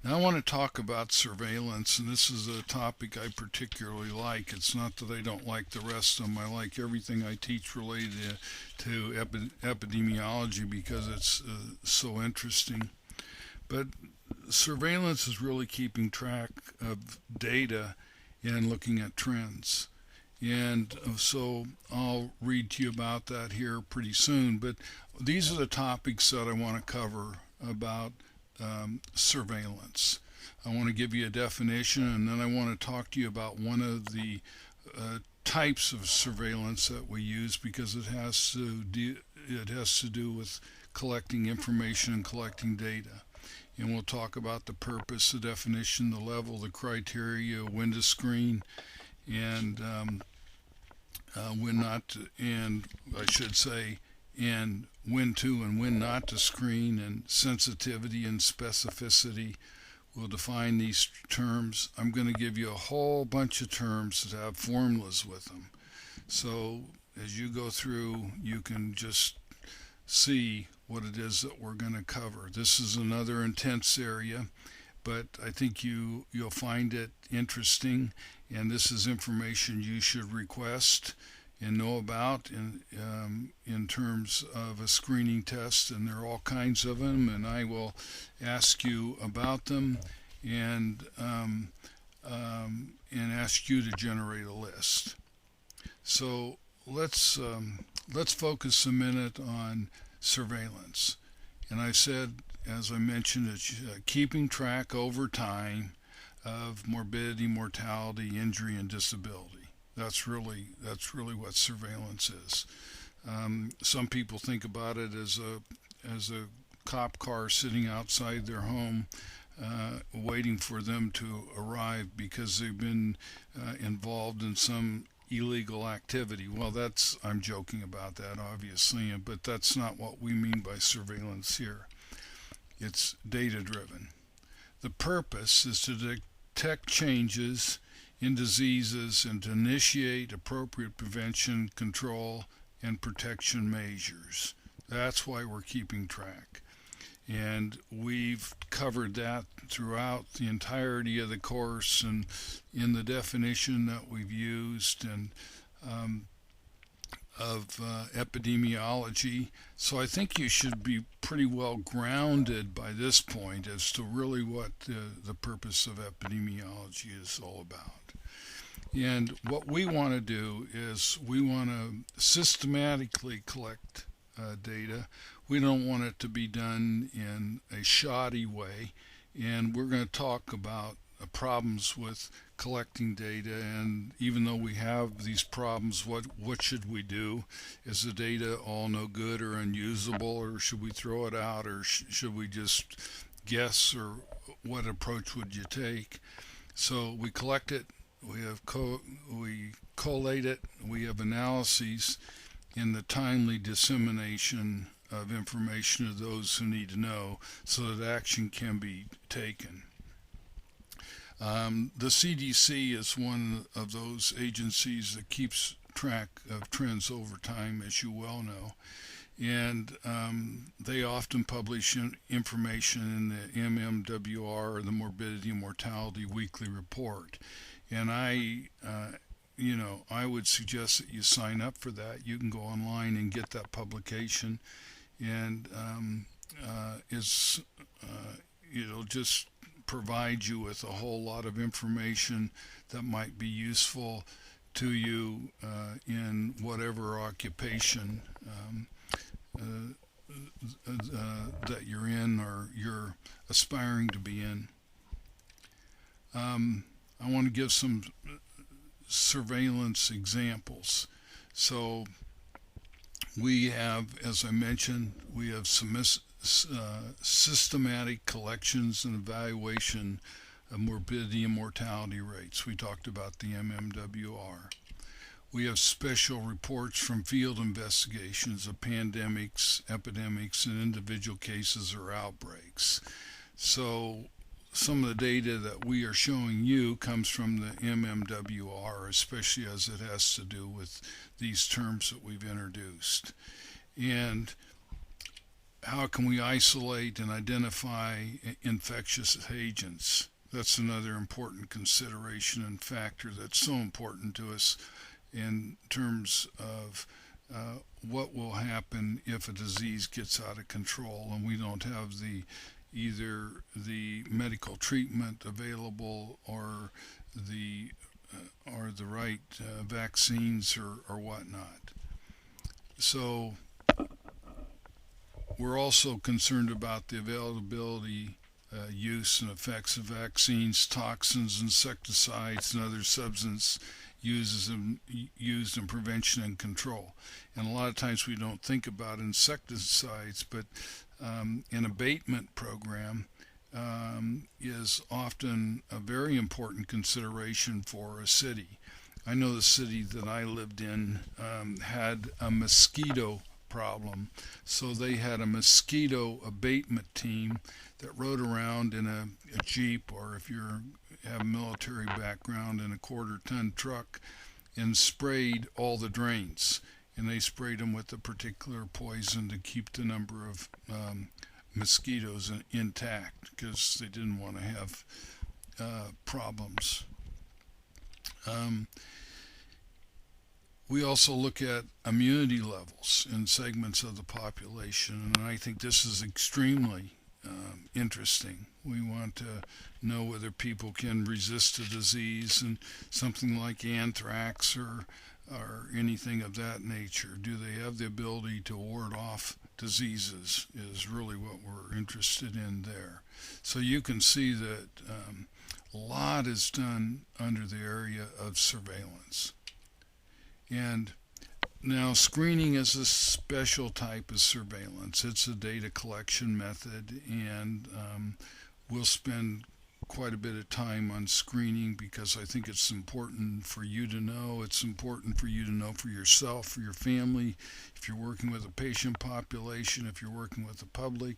Now I want to talk about surveillance, and this is a topic I particularly like. It's not that I don't like the rest of them. I like everything I teach related to epidemiology because it's so interesting. But surveillance is really keeping track of data and looking at trends. And so I'll read to you about that here pretty soon. But these are the topics that I want to cover about surveillance. I want to give you a definition, and then I want to talk to you about one of the types of surveillance that we use because it has to do with collecting information and collecting data. And we'll talk about the purpose, the definition, the level, the criteria, when to screen, and when not to, and I should say, and when to and when not to screen, and sensitivity and specificity. We'll define these terms. I'm going to give you a whole bunch of terms that have formulas with them. So as you go through, you can just see what it is that we're going to cover. This is another intense area, but I think you'll find it interesting, and this is information you should request and know about in terms of a screening test, and there are all kinds of them, and I will ask you about them and and ask you to generate a list. So let's focus a minute on surveillance. And I said, as I mentioned, it's keeping track over time of morbidity, mortality, injury, and disability. That's really what surveillance is. Some people think about it as a cop car sitting outside their home, waiting for them to arrive because they've been involved in some illegal activity. Well, I'm joking about that, obviously, but that's not what we mean by surveillance here. It's data driven. The purpose is to detect changes in diseases and to initiate appropriate prevention, control, and protection measures. That's why we're keeping track. And we've covered that throughout the entirety of the course and in the definition that we've used and um, of epidemiology. So I think you should be pretty well grounded by this point as to really what the purpose of epidemiology is all about. And what we want to do is we want to systematically collect data. We don't want it to be done in a shoddy way. And we're going to talk about problems with collecting data. And even though we have these problems, what should we do? Is the data all no good or unusable, or should we throw it out, or should we just guess, or what approach would you take? So we collect it, we collate it, we have analyses in the timely dissemination of information to those who need to know so that action can be taken. The CDC is one of those agencies that keeps track of trends over time, as you well know. And they often publish information in the MMWR, or the Morbidity and Mortality Weekly Report. And I would suggest that you sign up for that. You can go online and get that publication, and it'll just provide you with a whole lot of information that might be useful to you in whatever occupation that you're in or you're aspiring to be in. I want to give some surveillance examples. So we have, as I mentioned, we have some systematic collections and evaluation of morbidity and mortality rates. We talked about the MMWR. We have special reports from field investigations of pandemics, epidemics, and individual cases or outbreaks. So some of the data that we are showing you comes from the MMWR, especially as it has to do with these terms that we've introduced. And how can we isolate and identify infectious agents? That's another important consideration and factor that's so important to us in terms of what will happen if a disease gets out of control and we don't have either the medical treatment available the or the right vaccines or whatnot. So we're also concerned about the availability, use, and effects of vaccines, toxins, insecticides, and other substance used in prevention and control. And a lot of times we don't think about insecticides, but an abatement program is often a very important consideration for a city. I know the city that I lived in had a mosquito problem, so they had a mosquito abatement team that rode around in a Jeep, or if you have a military background, in a quarter-ton truck, and sprayed all the drains. And they sprayed them with a particular poison to keep the number of mosquitoes intact because they didn't want to have problems. We also look at immunity levels in segments of the population, and I think this is extremely interesting. We want to know whether people can resist a disease, and something like anthrax or anything of that nature. Do they have the ability to ward off diseases is really what we're interested in there. So you can see that a lot is done under the area of surveillance. And now screening is a special type of surveillance. It's a data collection method, and we'll spend quite a bit of time on screening because I think it's important for you to know. It's important for you to know for yourself, for your family, if you're working with a patient population, if you're working with the public,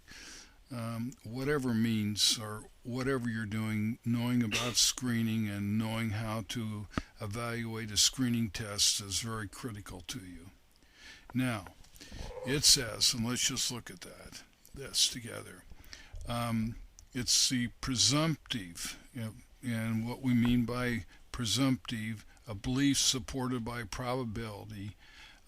whatever means or whatever you're doing, knowing about screening and knowing how to evaluate a screening test is very critical to you. Now, it says, and let's just look at this together. It's the presumptive, and what we mean by presumptive, a belief supported by probability,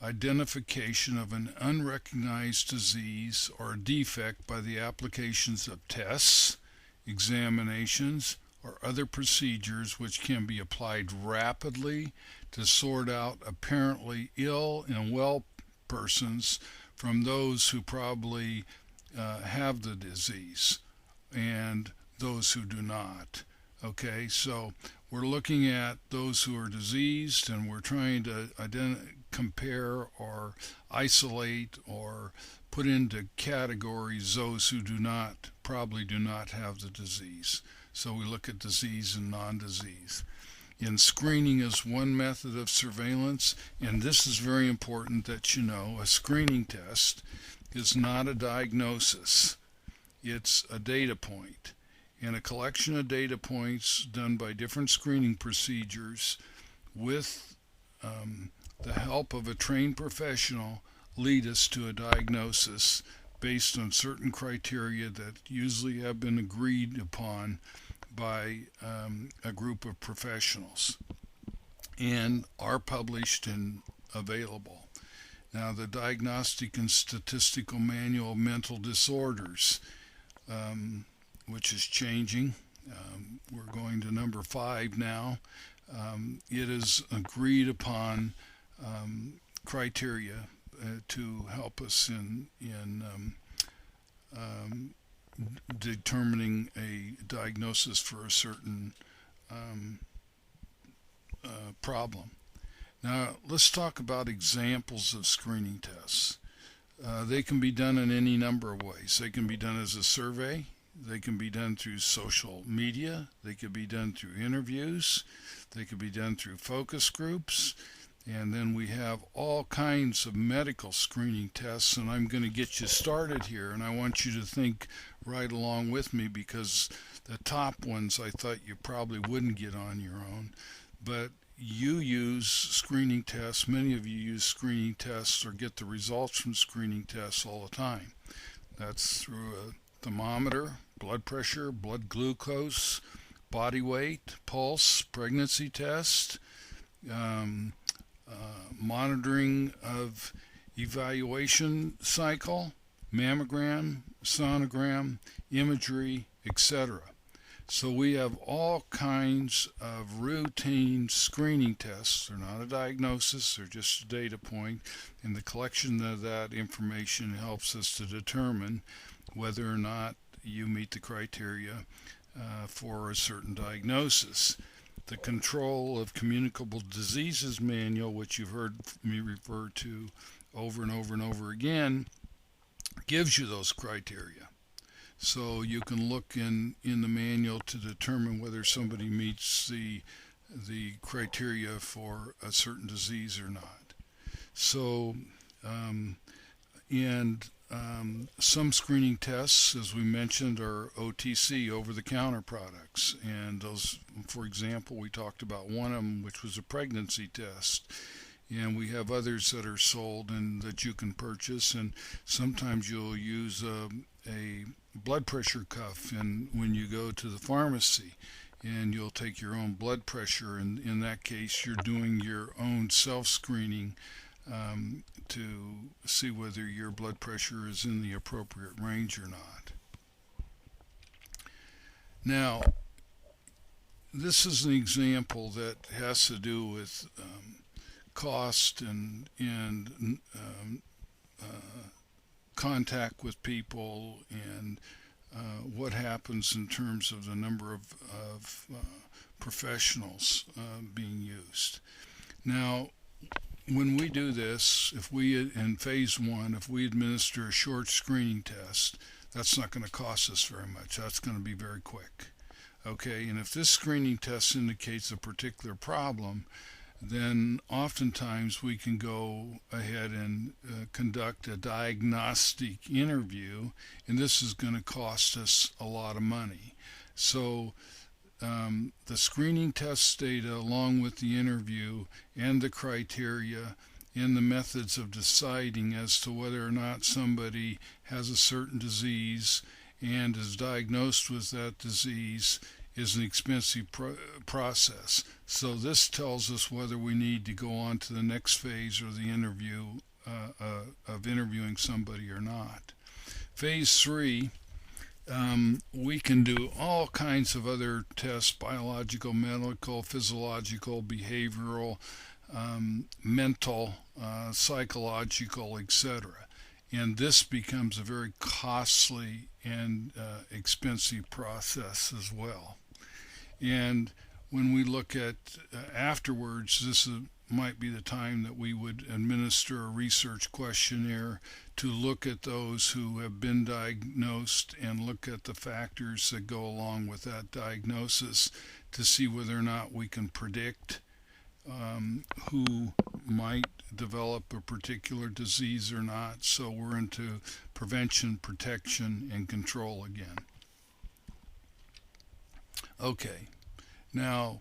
identification of an unrecognized disease or defect by the applications of tests, examinations, or other procedures which can be applied rapidly to sort out apparently ill and well persons from those who probably have the disease and those who do not. Okay, so we're looking at those who are diseased, and we're trying to compare or isolate or put into categories those who probably do not have the disease. So we look at disease and non-disease. And screening is one method of surveillance, and this is very important that you know. A screening test is not a diagnosis. It's a data point, and a collection of data points done by different screening procedures with the help of a trained professional lead us to a diagnosis based on certain criteria that usually have been agreed upon by a group of professionals and are published and available. Now, the Diagnostic and Statistical Manual of Mental Disorders, which is changing. We're going to number 5 now. It is agreed upon criteria to help us in determining a diagnosis for a certain problem. Now, let's talk about examples of screening tests. They can be done in any number of ways. They can be done as a survey. They can be done through social media. They could be done through interviews. They could be done through focus groups. And then we have all kinds of medical screening tests, and I'm going to get you started here, and I want you to think right along with me because the top ones I thought you probably wouldn't get on your own, but you use screening tests. Many of you use screening tests or get the results from screening tests all the time. That's through a thermometer, blood pressure, blood glucose, body weight, pulse, pregnancy test, um, monitoring of evaluation cycle, mammogram, sonogram, imagery, etc. So we have all kinds of routine screening tests. They're not a diagnosis, they're just a data point, and the collection of that information helps us to determine whether or not you meet the criteria for a certain diagnosis. The Control of Communicable Diseases Manual, which you've heard me refer to over and over and over again, gives you those criteria. So you can look in the manual to determine whether somebody meets the criteria for a certain disease or not. So, and some screening tests, as we mentioned, are OTC, over-the-counter products. And those, for example, we talked about one of them, which was a pregnancy test. And we have others that are sold and that you can purchase. And sometimes you'll use a blood pressure cuff and when you go to the pharmacy, and you'll take your own blood pressure, and in that case you're doing your own self-screening to see whether your blood pressure is in the appropriate range or not. Now, this is an example that has to do with cost and contact with people and what happens in terms of the number of professionals being used. Now, when we do this, if we in phase one, if we administer a short screening test, that's not going to cost us very much. That's going to be very quick. Okay, and if this screening test indicates a particular problem, then oftentimes we can go ahead and conduct a diagnostic interview, and this is going to cost us a lot of money. So the screening test data, along with the interview and the criteria and the methods of deciding as to whether or not somebody has a certain disease and is diagnosed with that disease, is an expensive process. So this tells us whether we need to go on to the next phase or the interview of interviewing somebody or not. Phase 3, we can do all kinds of other tests: biological, medical, physiological, behavioral, mental, psychological, etc. And this becomes a very costly and expensive process as well. And when we look at afterwards, might be the time that we would administer a research questionnaire to look at those who have been diagnosed and look at the factors that go along with that diagnosis to see whether or not we can predict who might develop a particular disease or not. So we're into prevention, protection, and control again. Okay, now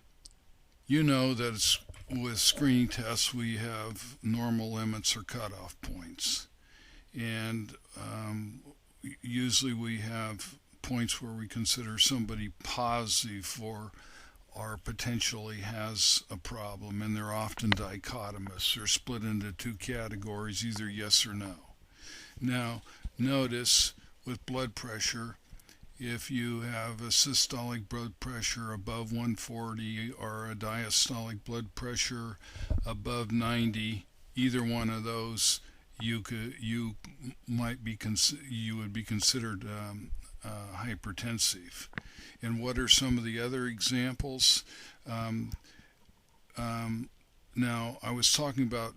you know that with screening tests we have normal limits or cutoff points, and usually we have points where we consider somebody positive or potentially has a problem, and they're often dichotomous. They're split into two categories, either yes or no. Now, notice with blood pressure, if you have a systolic blood pressure above 140 or a diastolic blood pressure above 90, either one of those you would be considered hypertensive. And what are some of the other examples? Now, I was talking about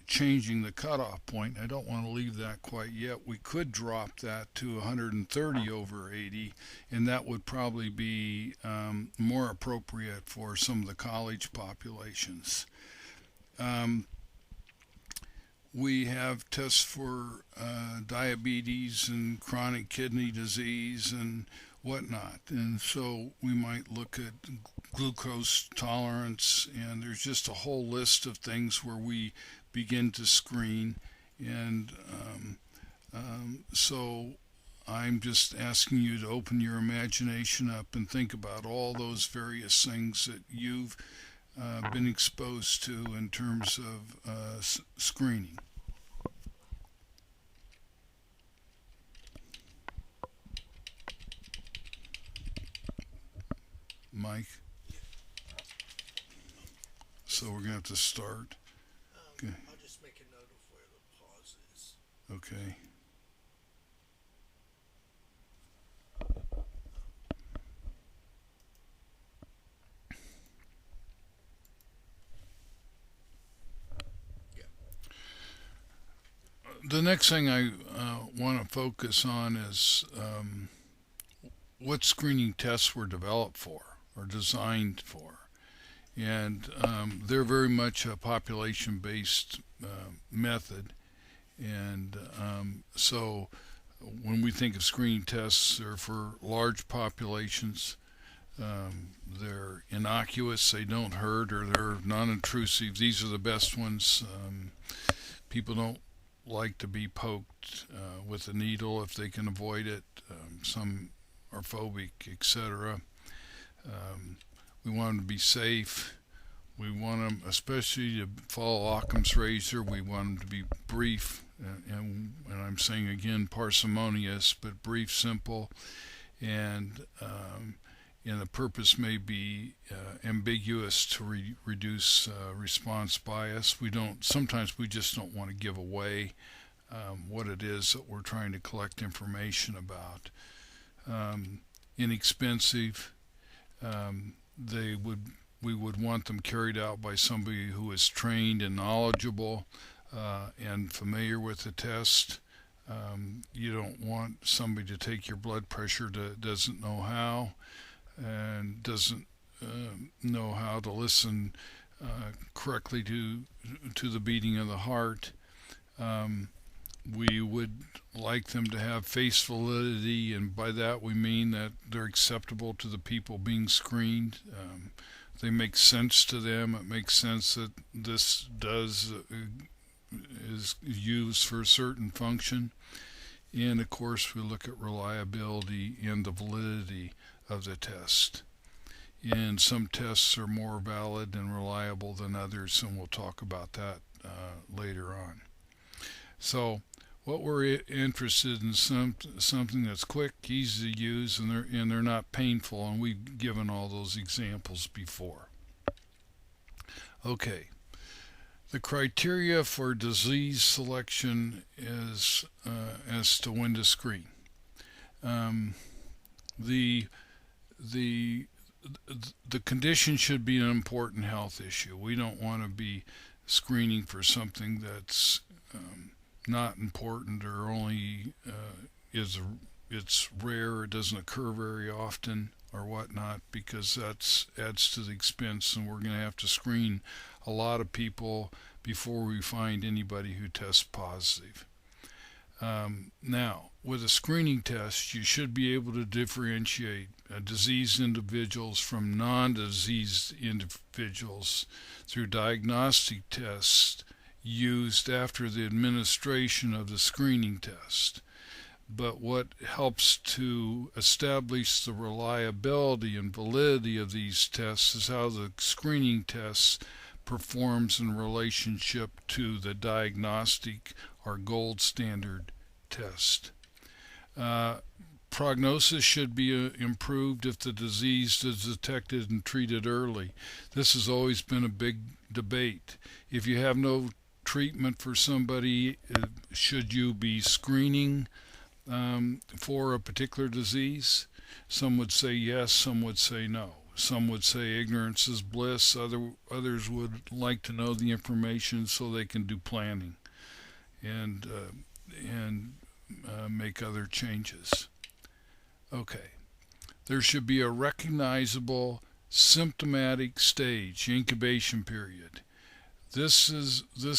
changing the cutoff point. I don't want to leave that quite yet. We could drop that to 130 over 80, and that would probably be more appropriate for some of the college populations. We have tests for diabetes and chronic kidney disease and whatnot, and so we might look at glucose tolerance, and there's just a whole list of things where we begin to screen. And so I'm just asking you to open your imagination up and think about all those various things that you've been exposed to in terms of screening. Mike, so we're going to have to start. Okay. I'll just make a note of where the pause is. Okay. Yeah. The next thing I want to focus on is what screening tests were developed for or designed for. And they're very much a population based method. And so when we think of screening tests, they're for large populations. They're innocuous, they don't hurt, or they're non intrusive. These are the best ones. People don't like to be poked with a needle if they can avoid it. Some are phobic, etc. We want them to be safe. We want them, especially to follow Occam's razor, we want them to be brief, and I'm saying again parsimonious, but brief, simple, and the purpose may be ambiguous to reduce response bias. Sometimes we just don't want to give away what it is that we're trying to collect information about. Inexpensive. They would We would want them carried out by somebody who is trained and knowledgeable and familiar with the test. You don't want somebody to take your blood pressure that doesn't know how and doesn't know how to listen correctly to the beating of the heart. We would like them to have face validity, and by that we mean that they're acceptable to the people being screened. They make sense to them. It makes sense that this is used for a certain function. And of course, we look at reliability and the validity of the test. And some tests are more valid and reliable than others, and we'll talk about that later on. So, what we're interested in something that's quick, easy to use, and they're not painful, and we've given all those examples before. Okay, the criteria for disease selection is as to when to screen. The the the condition should be an important health issue. We don't want to be screening for something that's not important or only it's rare, it doesn't occur very often or whatnot, because that adds to the expense, and we're going to have to screen a lot of people before we find anybody who tests positive. Now, with a screening test, you should be able to differentiate diseased individuals from non-diseased individuals through diagnostic tests used after the administration of the screening test. But what helps to establish the reliability and validity of these tests is how the screening test performs in relationship to the diagnostic or gold standard test. Prognosis should be improved if the disease is detected and treated early. This has always been a big debate. If you have no treatment for somebody, should you be screening for a particular disease? Some would say yes, some would say no. Some would say ignorance is bliss. Others would like to know the information so they can do planning and make other changes. Okay, there should be a recognizable symptomatic stage, incubation period. This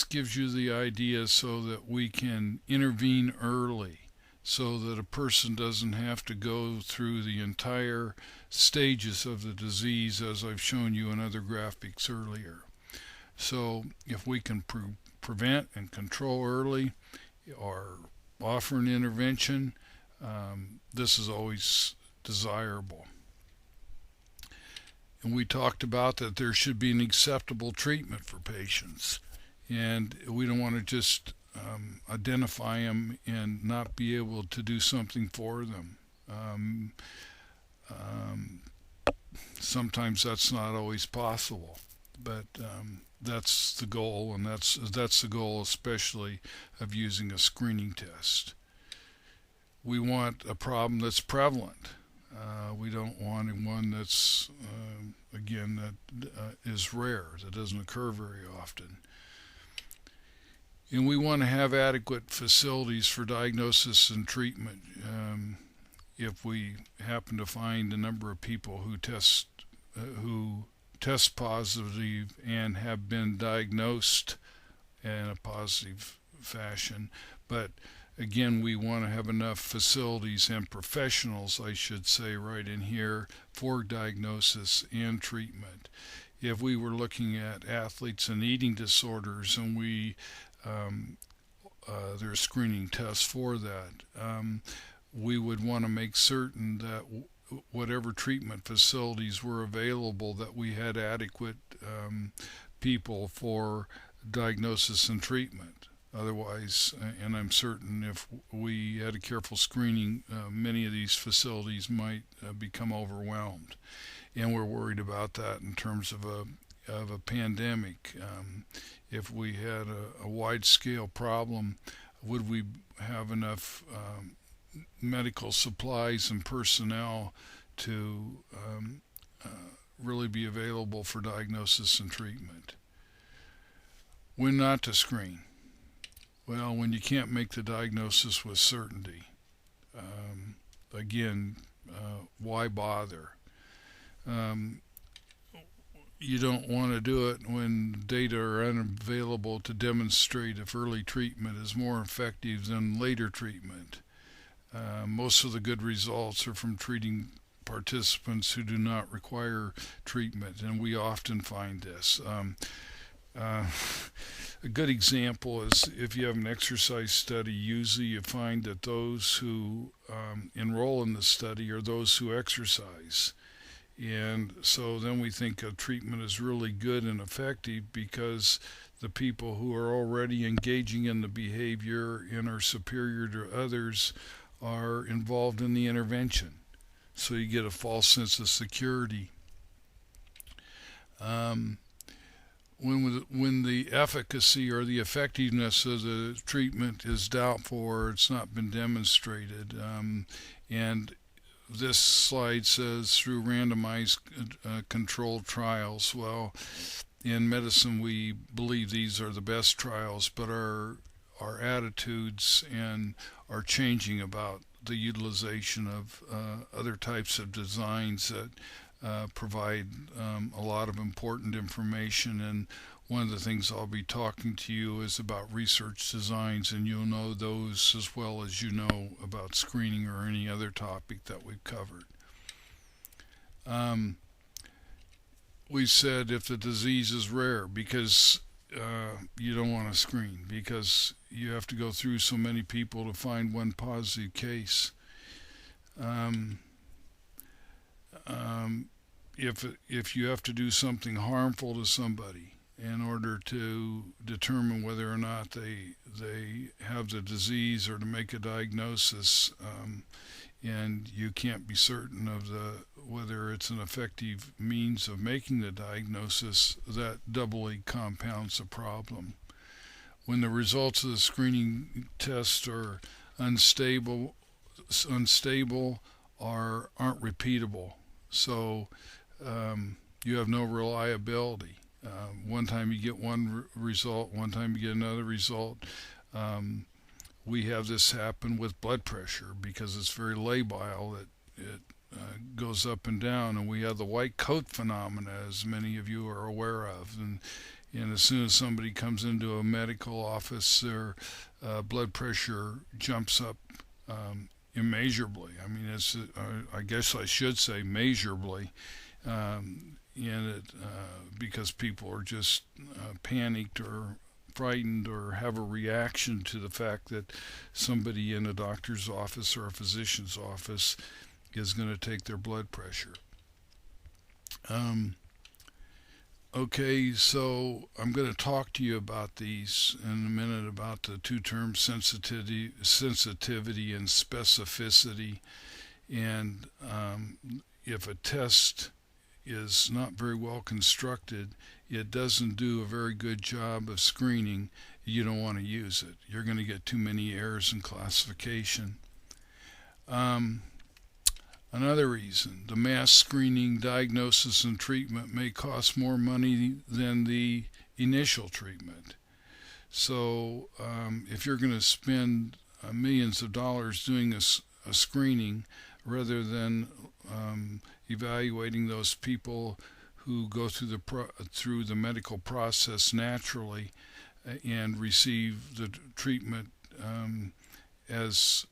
gives you the idea so that we can intervene early, so that a person doesn't have to go through the entire stages of the disease, as I've shown you in other graphics earlier. So if we can prevent and control early or offer an intervention, This is always desirable. And we talked about that there should be an acceptable treatment for patients. And we don't want to just identify them and not be able to do something for them. Um, um, Sometimes that's not always possible, but that's the goal, and that's the goal, especially of using a screening test. We want a problem that's prevalent. We don't want one that's again that is rare, that doesn't occur very often. And we want to have adequate facilities for diagnosis and treatment. If we happen to find a number of people who test positive and have been diagnosed in a positive fashion, but again, we want to have enough facilities and professionals, I should say, right in here for diagnosis and treatment. If we were looking at athletes and eating disorders, and there are screening tests for that, we would want to make certain that whatever treatment facilities were available, that we had adequate people for diagnosis and treatment. Otherwise, and I'm certain if we had a careful screening, many of these facilities might become overwhelmed. And we're worried about that in terms of a pandemic. If we had a wide-scale problem, would we have enough medical supplies and personnel to really be available for diagnosis and treatment? When not to screen? Well, when you can't make the diagnosis with certainty. Again, why bother? You don't want to do it when data are unavailable to demonstrate if early treatment is more effective than later treatment. Most of the good results are from treating participants who do not require treatment, and we often find this. A good example is if you have an exercise study, usually you find that those who enroll in the study are those who exercise. And so then we think a treatment is really good and effective because the people who are already engaging in the behavior and are superior to others are involved in the intervention. So you get a false sense of security. When the efficacy or the effectiveness of the treatment is doubtful or it's not been demonstrated, and this slide says through randomized controlled trials. Well, in medicine we believe these are the best trials, but our attitudes and are changing about the utilization of other types of designs that provide a lot of important information. And one of the things I'll be talking to you is about research designs, and you'll know those as well as you know about screening or any other topic that we've covered. We said if the disease is rare, because you don't want to screen, because you have to go through so many people to find one positive case. If you have to do something harmful to somebody in order to determine whether or not they have the disease or to make a diagnosis, and you can't be certain of whether it's an effective means of making the diagnosis, that doubly compounds the problem. When the results of the screening test are unstable or aren't repeatable, so you have no reliability. One time you get one result, one time you get another result. We have this happen with blood pressure because it's very labile. It goes up and down, and we have the white coat phenomena, as many of you are aware of. And as soon as somebody comes into a medical office, their blood pressure jumps up immeasurably. I mean, I guess I should say measurably. Because people are just panicked or frightened or have a reaction to the fact that somebody in a doctor's office or a physician's office is going to take their blood pressure. Okay, so I'm going to talk to you about these in a minute, about the two terms sensitivity and specificity. And if a test is not very well constructed, it doesn't do a very good job of screening, you don't want to use it. You're going to get too many errors in classification. Another reason, the mass screening, diagnosis, and treatment may cost more money than the initial treatment. So if you're going to spend millions of dollars doing a screening rather than evaluating those people who go through the medical process naturally and receive the treatment as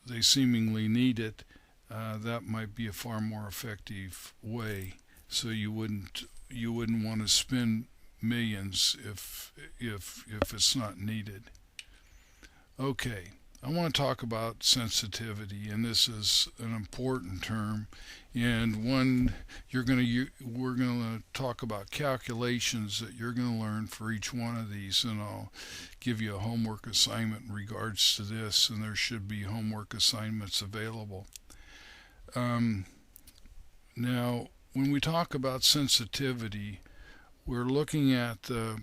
they seemingly need it, that might be a far more effective way. So you wouldn't want to spend millions if it's not needed. Okay, I want to talk about sensitivity, and this is an important term, and one we're going to talk about calculations that you're going to learn for each one of these, and I'll give you a homework assignment in regards to this, and there should be homework assignments available. Now, when we talk about sensitivity, we're looking at the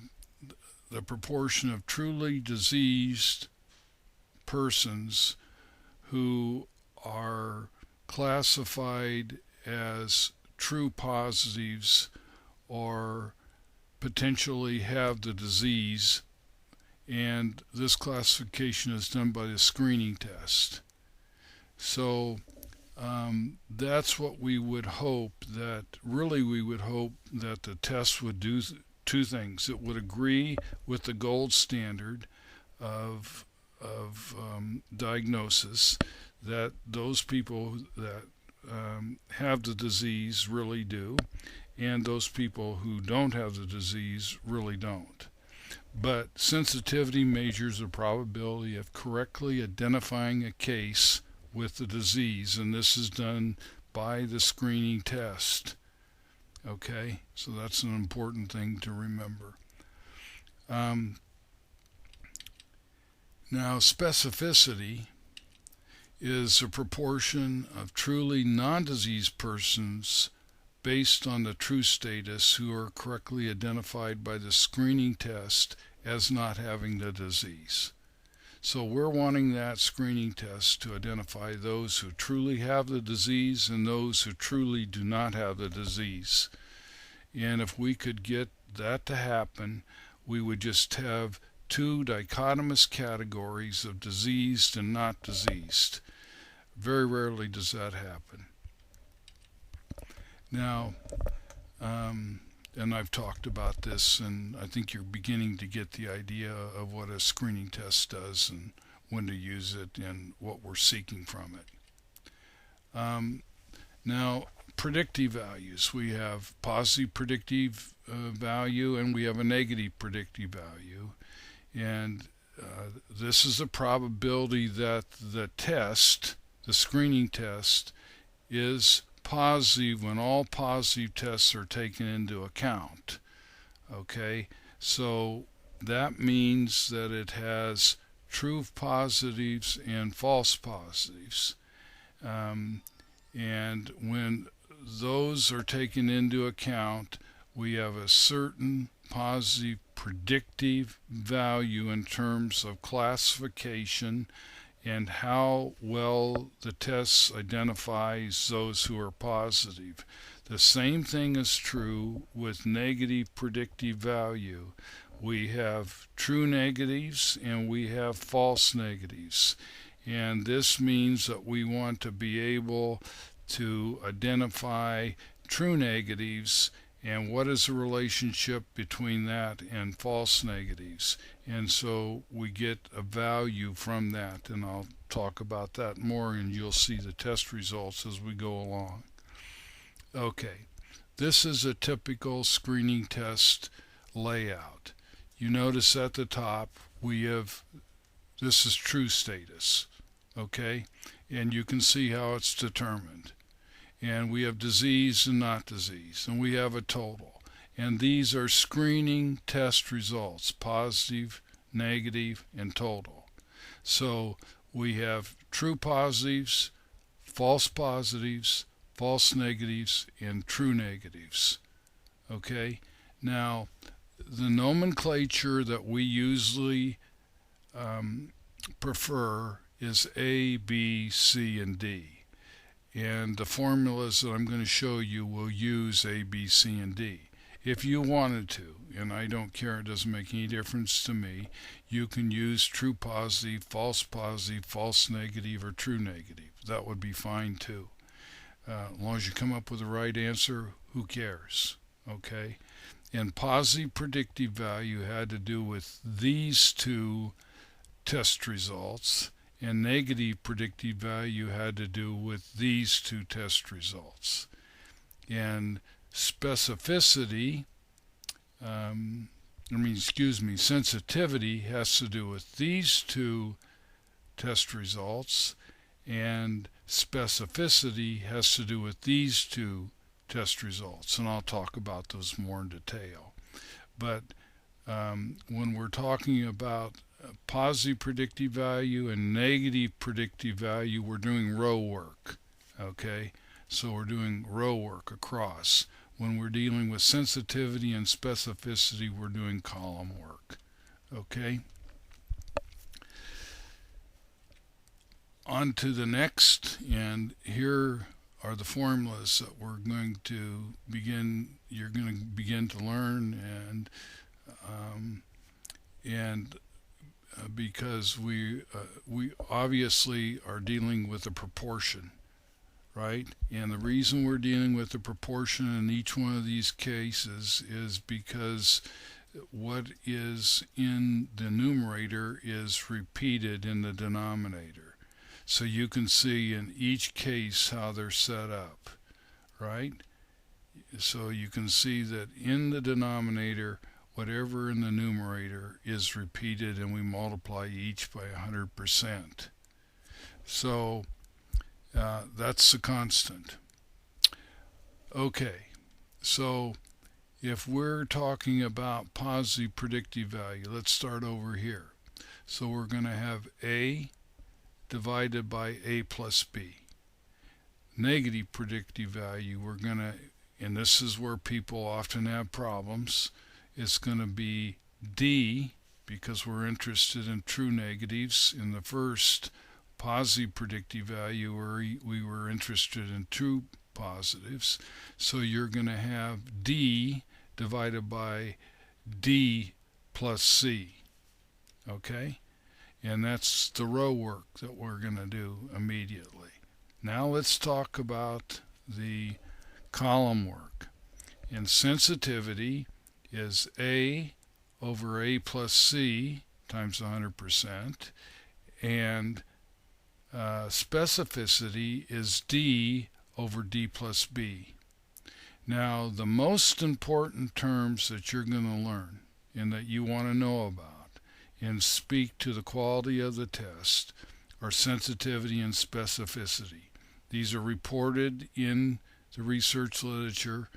proportion of truly diseased persons who are classified as true positives or potentially have the disease, and this classification is done by the screening test. So that's what we would hope that the test would do two things. It would agree with the gold standard of diagnosis that those people that have the disease really do, and those people who don't have the disease really don't. But sensitivity measures the probability of correctly identifying a case with the disease, and this is done by the screening test. Okay, so that's an important thing to remember. Now, specificity is a proportion of truly non-diseased persons based on the true status who are correctly identified by the screening test as not having the disease. So we're wanting that screening test to identify those who truly have the disease and those who truly do not have the disease. And if we could get that to happen, we would just have two dichotomous categories of diseased and not diseased. Very rarely does that happen. Now, and I've talked about this, and I think you're beginning to get the idea of what a screening test does and when to use it and what we're seeking from it. Now, predictive values. We have positive predictive value and we have a negative predictive value. And this is a probability that the test, the screening test, is positive when all positive tests are taken into account. Okay, so that means that it has true positives and false positives. And when those are taken into account, we have a certain positive predictive value in terms of classification and how well the test identifies those who are positive. The same thing is true with negative predictive value. We have true negatives and we have false negatives. And this means that we want to be able to identify true negatives and what is the relationship between that and false negatives. And so we get a value from that, and I'll talk about that more and you'll see the test results as we go along. Okay, this is a typical screening test layout. you notice at the top we have, this is true status, okay? And you can see how it's determined. And we have disease and not disease, and we have a total. And these are screening test results, positive, negative, and total. So we have true positives, false negatives, and true negatives. Okay? Now, the nomenclature that we usually prefer is A, B, C, and D. And the formulas that I'm going to show you will use A, B, C, and D. If you wanted to, and I don't care, it doesn't make any difference to me, you can use true positive, false negative, or true negative. That would be fine too. As long as you come up with the right answer, who cares? Okay? And positive predictive value had to do with these two test results, and negative predictive value had to do with these two test results. And specificity, sensitivity has to do with these two test results, and specificity has to do with these two test results. And I'll talk about those more in detail. But when we're talking about positive predictive value and negative predictive value, we're doing row work. Okay? So we're doing row work across. When we're dealing with sensitivity and specificity, we're doing column work. Okay? On to the next, and here are the formulas that we're going to begin, you're going to begin to learn, and because we obviously are dealing with a proportion, right? And the reason we're dealing with the proportion in each one of these cases is because what is in the numerator is repeated in the denominator. So you can see in each case how they're set up, right? So you can see that in the denominator, whatever in the numerator is repeated, and we multiply each by 100%. So that's the constant. Okay, so if we're talking about positive predictive value, let's start over here. So we're going to have A divided by A plus B. Negative predictive value, we're going to, and this is where people often have problems, it's going to be D, because we're interested in true negatives. In the first positive predictive value, we were interested in true positives. So you're going to have D divided by D plus C. Okay? And that's the row work that we're going to do immediately. Now let's talk about the column work. And sensitivity is A over A plus C times 100%, and specificity is D over D plus B. Now, the most important terms that you're going to learn and that you want to know about and speak to the quality of the test are sensitivity and specificity. These are reported in the research literature,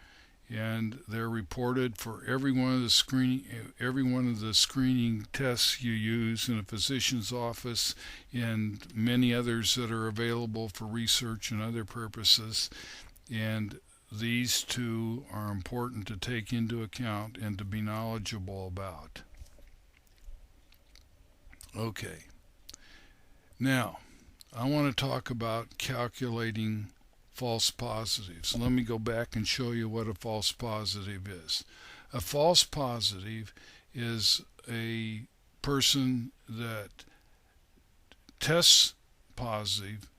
and they're reported for every one of the screening tests you use in a physician's office, and many others that are available for research and other purposes. And these two are important to take into account and to be knowledgeable about. Okay. Now, I want to talk about calculating false positives. Let me go back and show you what a false positive is. A false positive is a person that tests positive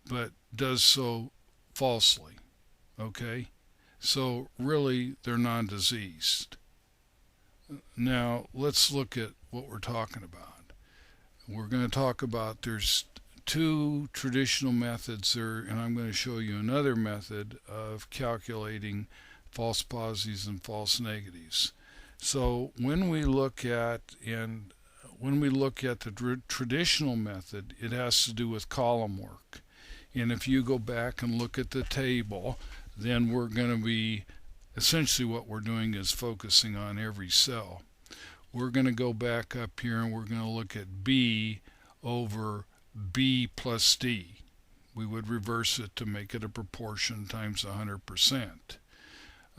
but does so falsely. Okay? So really, they're non-diseased. Now, let's look at what we're talking about. We're going to talk about, there's two traditional methods there, and I'm going to show you another method of calculating false positives and false negatives. So when we look at the traditional method, it has to do with column work. And if you go back and look at the table, then we're going to be essentially what we're doing is focusing on every cell. We're going to go back up here and we're going to look at B over B plus D. We would reverse it to make it a proportion times 100%.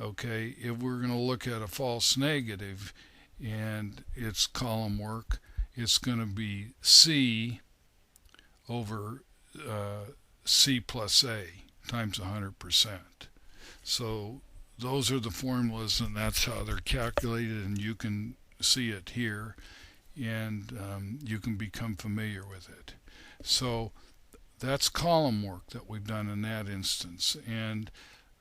Okay, if we're going to look at a false negative and it's column work, it's going to be C over C plus A times 100%. So those are the formulas, and that's how they're calculated, and you can see it here, and you can become familiar with it. So that's column work that we've done in that instance. And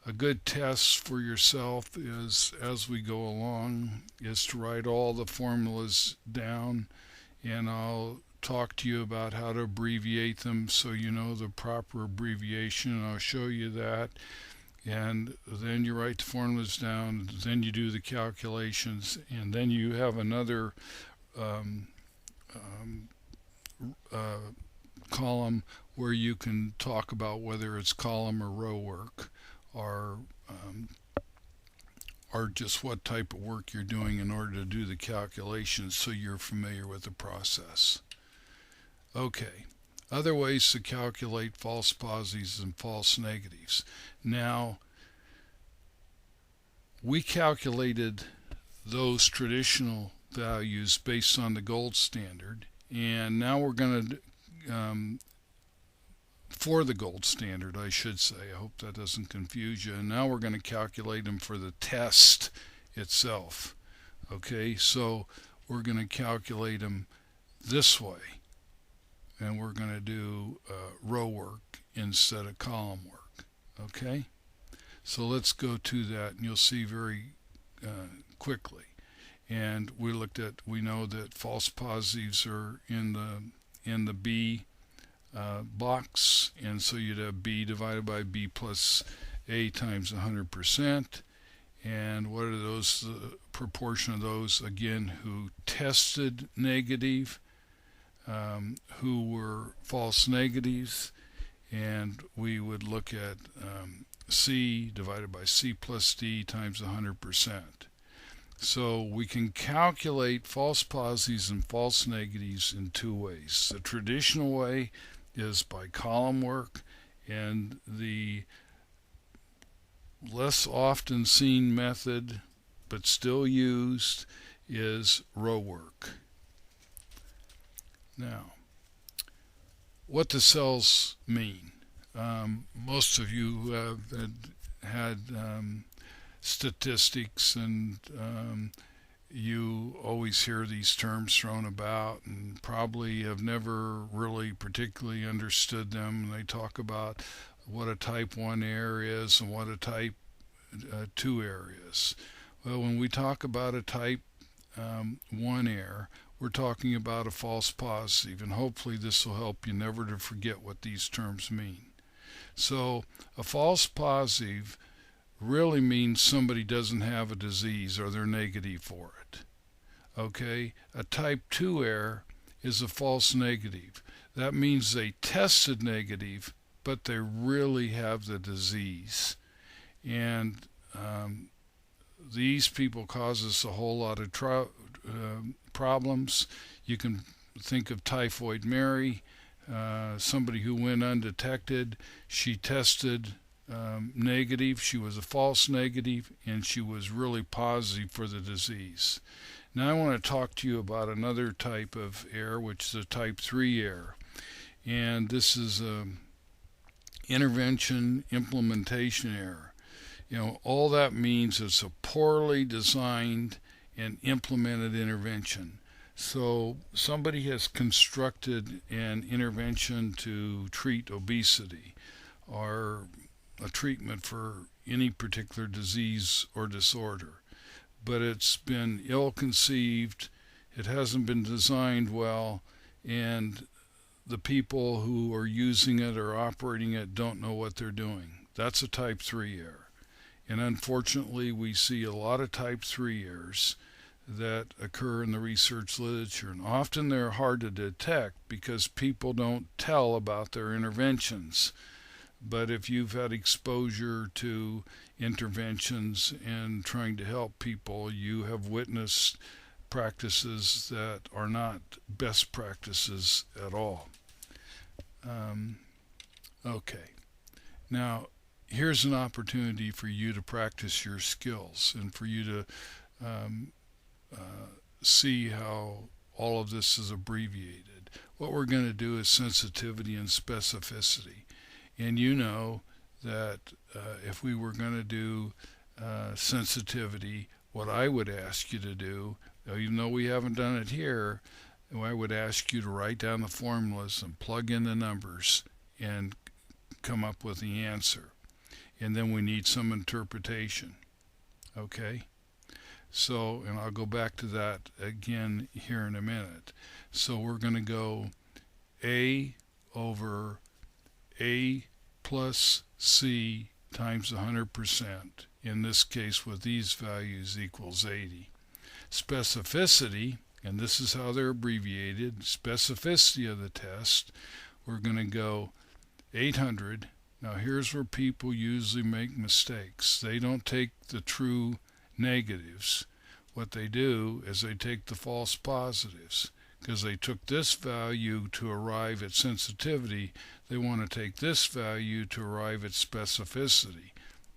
a good test for yourself is, as we go along, is to write all the formulas down, and I'll talk to you about how to abbreviate them so you know the proper abbreviation, and I'll show you that. And then you write the formulas down, then you do the calculations, and then you have another um, um, uh, column where you can talk about whether it's column or row work, or or just what type of work you're doing in order to do the calculations so you're familiar with the process. Okay, other ways to calculate false positives and false negatives. Now, we calculated those traditional values based on the gold standard, and now we're going to for the gold standard, I should say. I hope that doesn't confuse you. And now we're going to calculate them for the test itself. Okay, so we're going to calculate them this way, and we're going to do row work instead of column work. Okay, so let's go to that, and you'll see very quickly. And we know that false positives are in the B box, and so you'd have B divided by B plus A times 100%. And what are those? The proportion of those, again, who tested negative, who were false negatives, and we would look at C divided by C plus D times 100%. So we can calculate false positives and false negatives in two ways. The traditional way is by column work, and the less often seen method but still used is row work. Now, what the cells mean. Most of you have had statistics, and you always hear these terms thrown about and probably have never really particularly understood them. They talk about what a type 1 error is and what a type 2 error is. Well, when we talk about a type 1 error, we're talking about a false positive, and hopefully this will help you never to forget what these terms mean. So a false positive really means somebody doesn't have a disease or they're negative for it. Okay, a type 2 error is a false negative. That means they tested negative, but they really have the disease. And these people cause us a whole lot of problems. You can think of Typhoid Mary, somebody who went undetected. She tested negative. She was a false negative, and she was really positive for the disease. Now I want to talk to you about another type of error, which is a type 3 error. And this is an intervention implementation error. You know, all that means is a poorly designed and implemented intervention. So somebody has constructed an intervention to treat obesity or a treatment for any particular disease or disorder, but it's been ill-conceived, it hasn't been designed well, and the people who are using it or operating it don't know what they're doing. That's a type 3 error. And unfortunately, we see a lot of type 3 errors that occur in the research literature. And often they're hard to detect because people don't tell about their interventions. But if you've had exposure to interventions and trying to help people, you have witnessed practices that are not best practices at all. Okay, now here's an opportunity for you to practice your skills and for you to um, see how all of this is abbreviated. What we're going to do is sensitivity and specificity. And you know that if we were going to do sensitivity, what I would ask you to do, even though we haven't done it here, I would ask you to write down the formulas and plug in the numbers and come up with the answer. And then we need some interpretation. Okay? So, and I'll go back to that again here in a minute. So we're going to go A over A plus C times 100%. In this case, with these values equals 80. Specificity, and this is how they're abbreviated, specificity of the test, we're going to go 800. Now here's where people usually make mistakes. They don't take the true negatives. What they do is they take the false positives. Because they took this value to arrive at sensitivity, they want to take this value to arrive at specificity.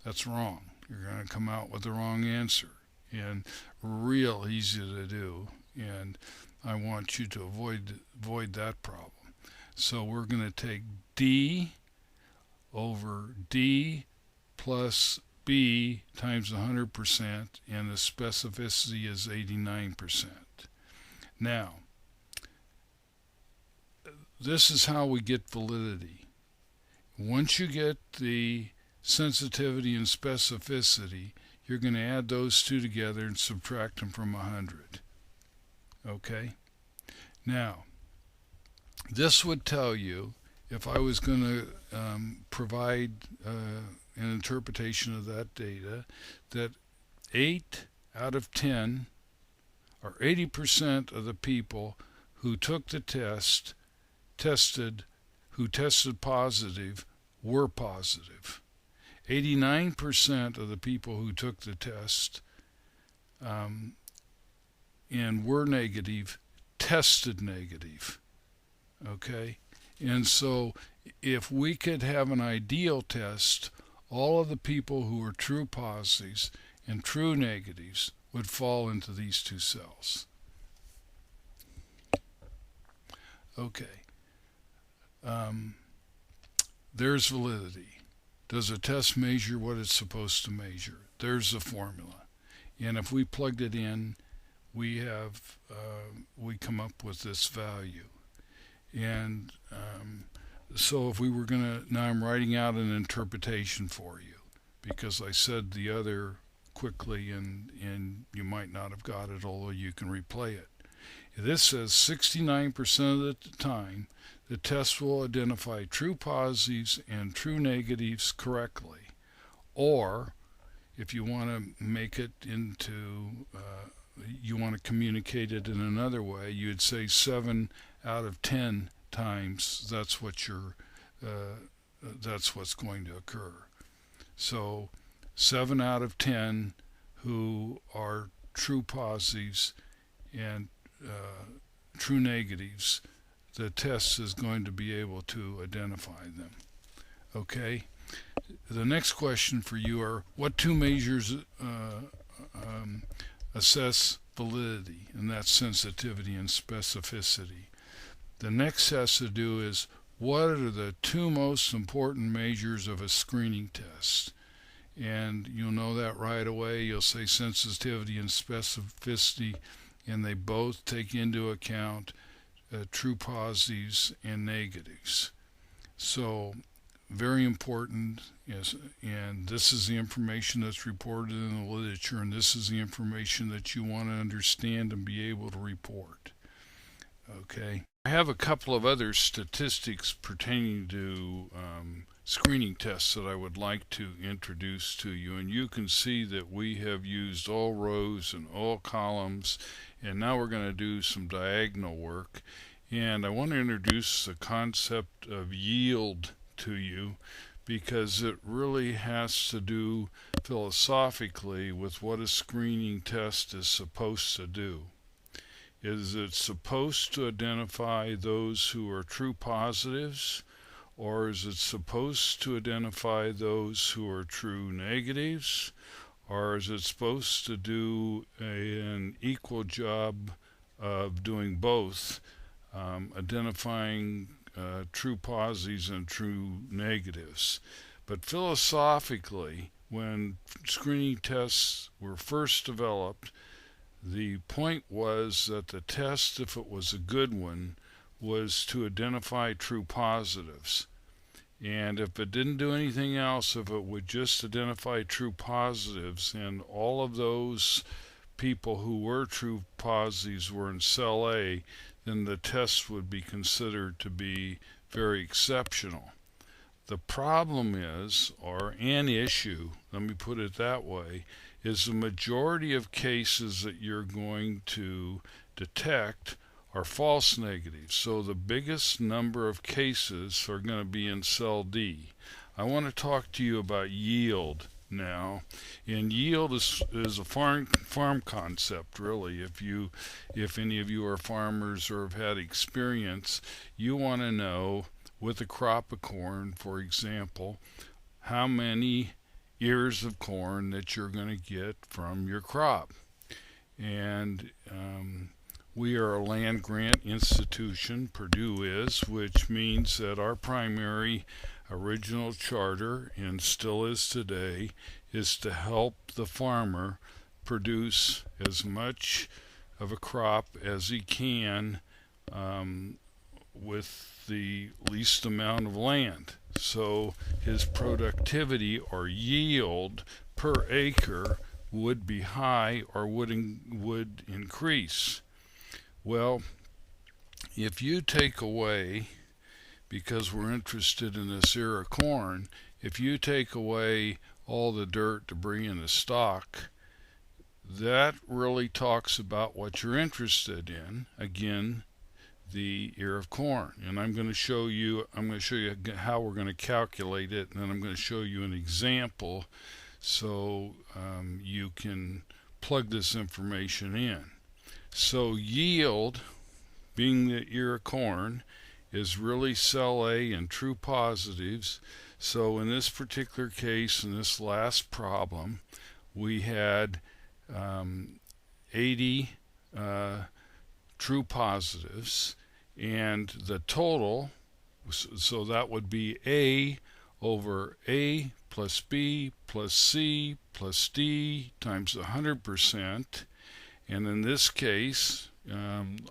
That's wrong. You're going to come out with the wrong answer. And real easy to do. And I want you to avoid that problem. So we're going to take D over D plus B times 100%, and the specificity is 89%. Now, this is how we get validity. Once you get the sensitivity and specificity, you're going to add those two together and subtract them from 100. Okay? Now, this would tell you, if I was going to provide an interpretation of that data, that 8 out of 10, or 80% of the people who took the test, who tested positive, were positive. 89% of the people who took the test and were negative tested negative. Okay? And so if we could have an ideal test, all of the people who were true positives and true negatives would fall into these two cells. Okay. There's validity. Does a test measure what it's supposed to measure? There's the formula. And if we plugged it in, we come up with this value. And so if we were going to, now I'm writing out an interpretation for you, because I said the other quickly and you might not have got it, although you can replay it. This says 69% of the time the test will identify true positives and true negatives correctly. Or if you want to make it into, you want to communicate it in another way, you'd say 7 out of 10 times that's what's going to occur. So 7 out of 10 who are true positives and true negatives, the test is going to be able to identify them. Okay? The next question for you are, what two measures assess validity? And that's sensitivity and specificity. The next has to do is, what are the two most important measures of a screening test? And you'll know that right away. You'll say sensitivity and specificity, and they both take into account true positives and negatives. So very important, yes, and this is the information that's reported in the literature, and this is the information that you want to understand and be able to report. Okay. I have a couple of other statistics pertaining to screening tests that I would like to introduce to you. And you can see that we have used all rows and all columns, and now we're going to do some diagonal work. And I want to introduce the concept of yield to you because it really has to do philosophically with what a screening test is supposed to do. Is it supposed to identify those who are true positives, or is it supposed to identify those who are true negatives, or is it supposed to do an equal job of doing both, identifying true positives and true negatives? But philosophically, when screening tests were first developed, the point was that the test, if it was a good one, was to identify true positives. And if it didn't do anything else, if it would just identify true positives, and all of those people who were true positives were in cell A, then the test would be considered to be very exceptional. The problem is, or an issue, let me put it that way, is the majority of cases that you're going to detect are false negatives. So the biggest number of cases are going to be in cell D. I want to talk to you about yield now. And yield is a farm concept, really. If any of you are farmers or have had experience, you want to know with a crop of corn, for example, how many ears of corn that you're going to get from your crop. And we are a land grant institution, Purdue is, which means that our primary original charter, and still is today, is to help the farmer produce as much of a crop as he can with the least amount of land. So his productivity or yield per acre would be high or would increase. Well, if you take away, because we're interested in this ear of corn, if you take away all the dirt, debris, and the stalk, that really talks about what you're interested in. Again, the ear of corn. And I'm going to show you how we're going to calculate it, and then I'm going to show you an example so you can plug this information in. So yield, being the ear of corn, is really cell A and true positives. So in this particular case, in this last problem, we had 80 true positives, and the total, so that would be A over A plus B plus C plus D times 100%. And in this case,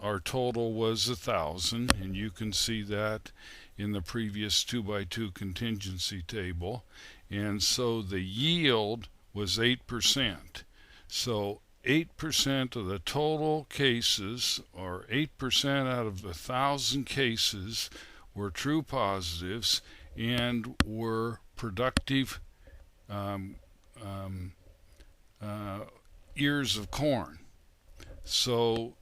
our total was 1,000, and you can see that in the previous 2x2 contingency table. And so the yield was 8%. So 8% of the total cases, or 8% out of 1,000 cases, were true positives and were productive ears of corn. So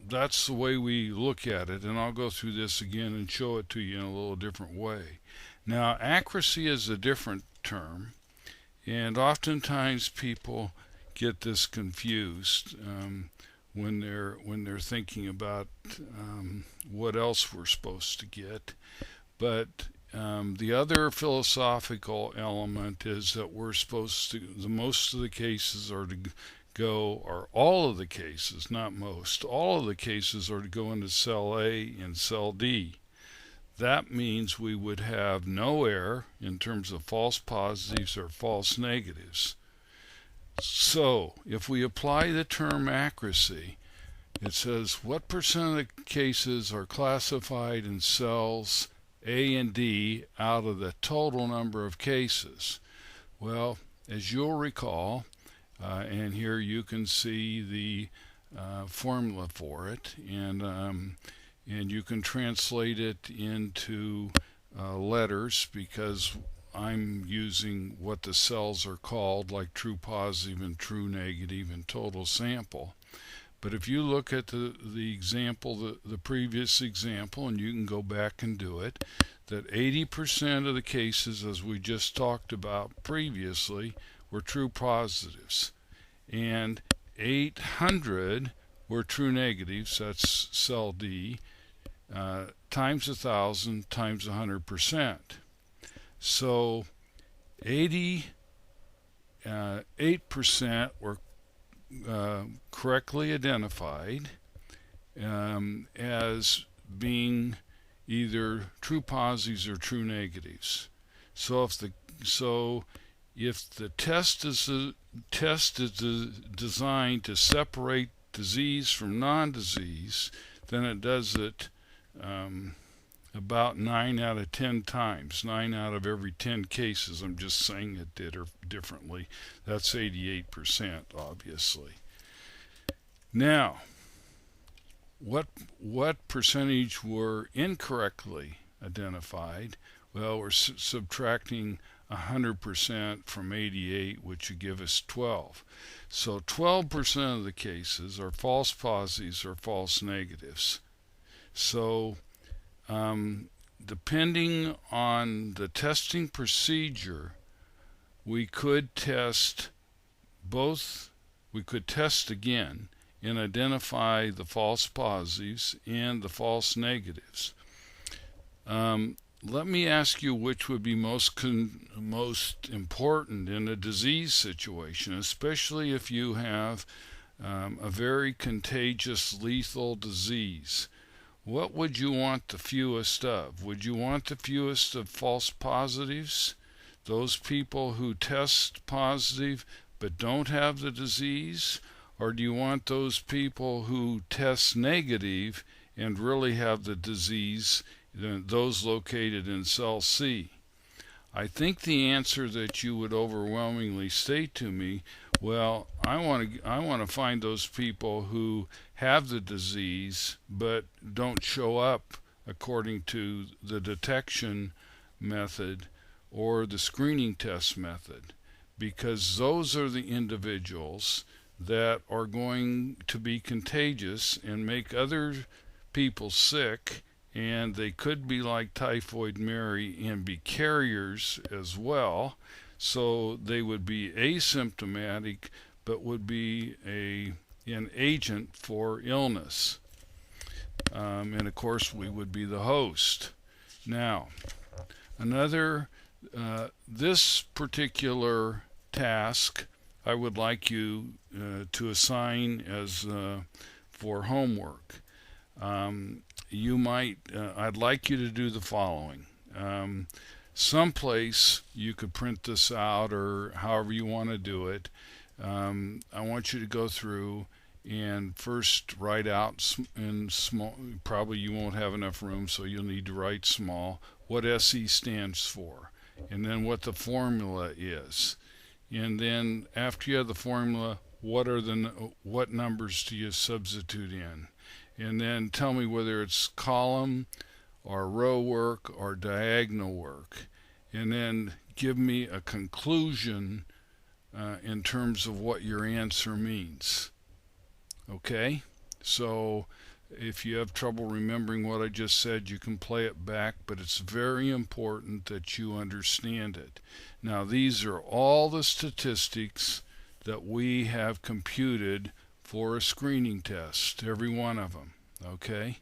that's the way we look at it, and I'll go through this again and show it to you in a little different way. Now, accuracy is a different term, and oftentimes people get this confused when they're thinking about what else we're supposed to get. But the other philosophical element is that we're supposed to, the most of the cases are to go, or all of the cases, not most, all of the cases are to go into cell A and cell D. That means we would have no error in terms of false positives or false negatives. So if we apply the term accuracy, it says what percent of the cases are classified in cells A and D out of the total number of cases. Well, as you'll recall, and here you can see the formula for it, and you can translate it into letters, because I'm using what the cells are called, like true positive and true negative and total sample. But if you look at the example, the previous example, and you can go back and do it, that 80% of the cases, as we just talked about previously, were true positives, and 800 were true negatives. That's cell D, times 1,000 times 100%. So 88% were correctly identified as being either true positives or true negatives. So if the test is designed to separate disease from non-disease, then it does it about 9 out of 10 times. 9 out of every 10 cases. I'm just saying it did or differently. That's 88%, obviously. Now, what percentage were incorrectly identified? Well, we're subtracting 100% from 88, which would give us 12. So 12% of the cases are false positives or false negatives. So depending on the testing procedure, we could test again and identify the false positives and the false negatives. Let me ask you which would be most important in a disease situation, especially if you have a very contagious, lethal disease. What would you want the fewest of? Would you want the fewest of false positives? Those people who test positive but don't have the disease? Or do you want those people who test negative and really have the disease, those located in cell C? I think the answer that you would overwhelmingly state to me, well, I want to find those people who have the disease but don't show up according to the detection method or the screening test method, because those are the individuals that are going to be contagious and make other people sick, and they could be like Typhoid Mary and be carriers as well. So they would be asymptomatic but would be an agent for illness. And of course we would be the host. Now, this particular task I would like you to assign as for homework. I'd like you to do the following. Someplace you could print this out or however you want to do it. I want you to go through and first write out in small, probably you won't have enough room, so you'll need to write small, what SE stands for, and then what the formula is. And then after you have the formula, what numbers do you substitute in? And then tell me whether it's column or row work or diagonal work. And then give me a conclusion in terms of what your answer means. Okay? So if you have trouble remembering what I just said, you can play it back, but it's very important that you understand it. Now, these are all the statistics that we have computed for a screening test, every one of them. Okay?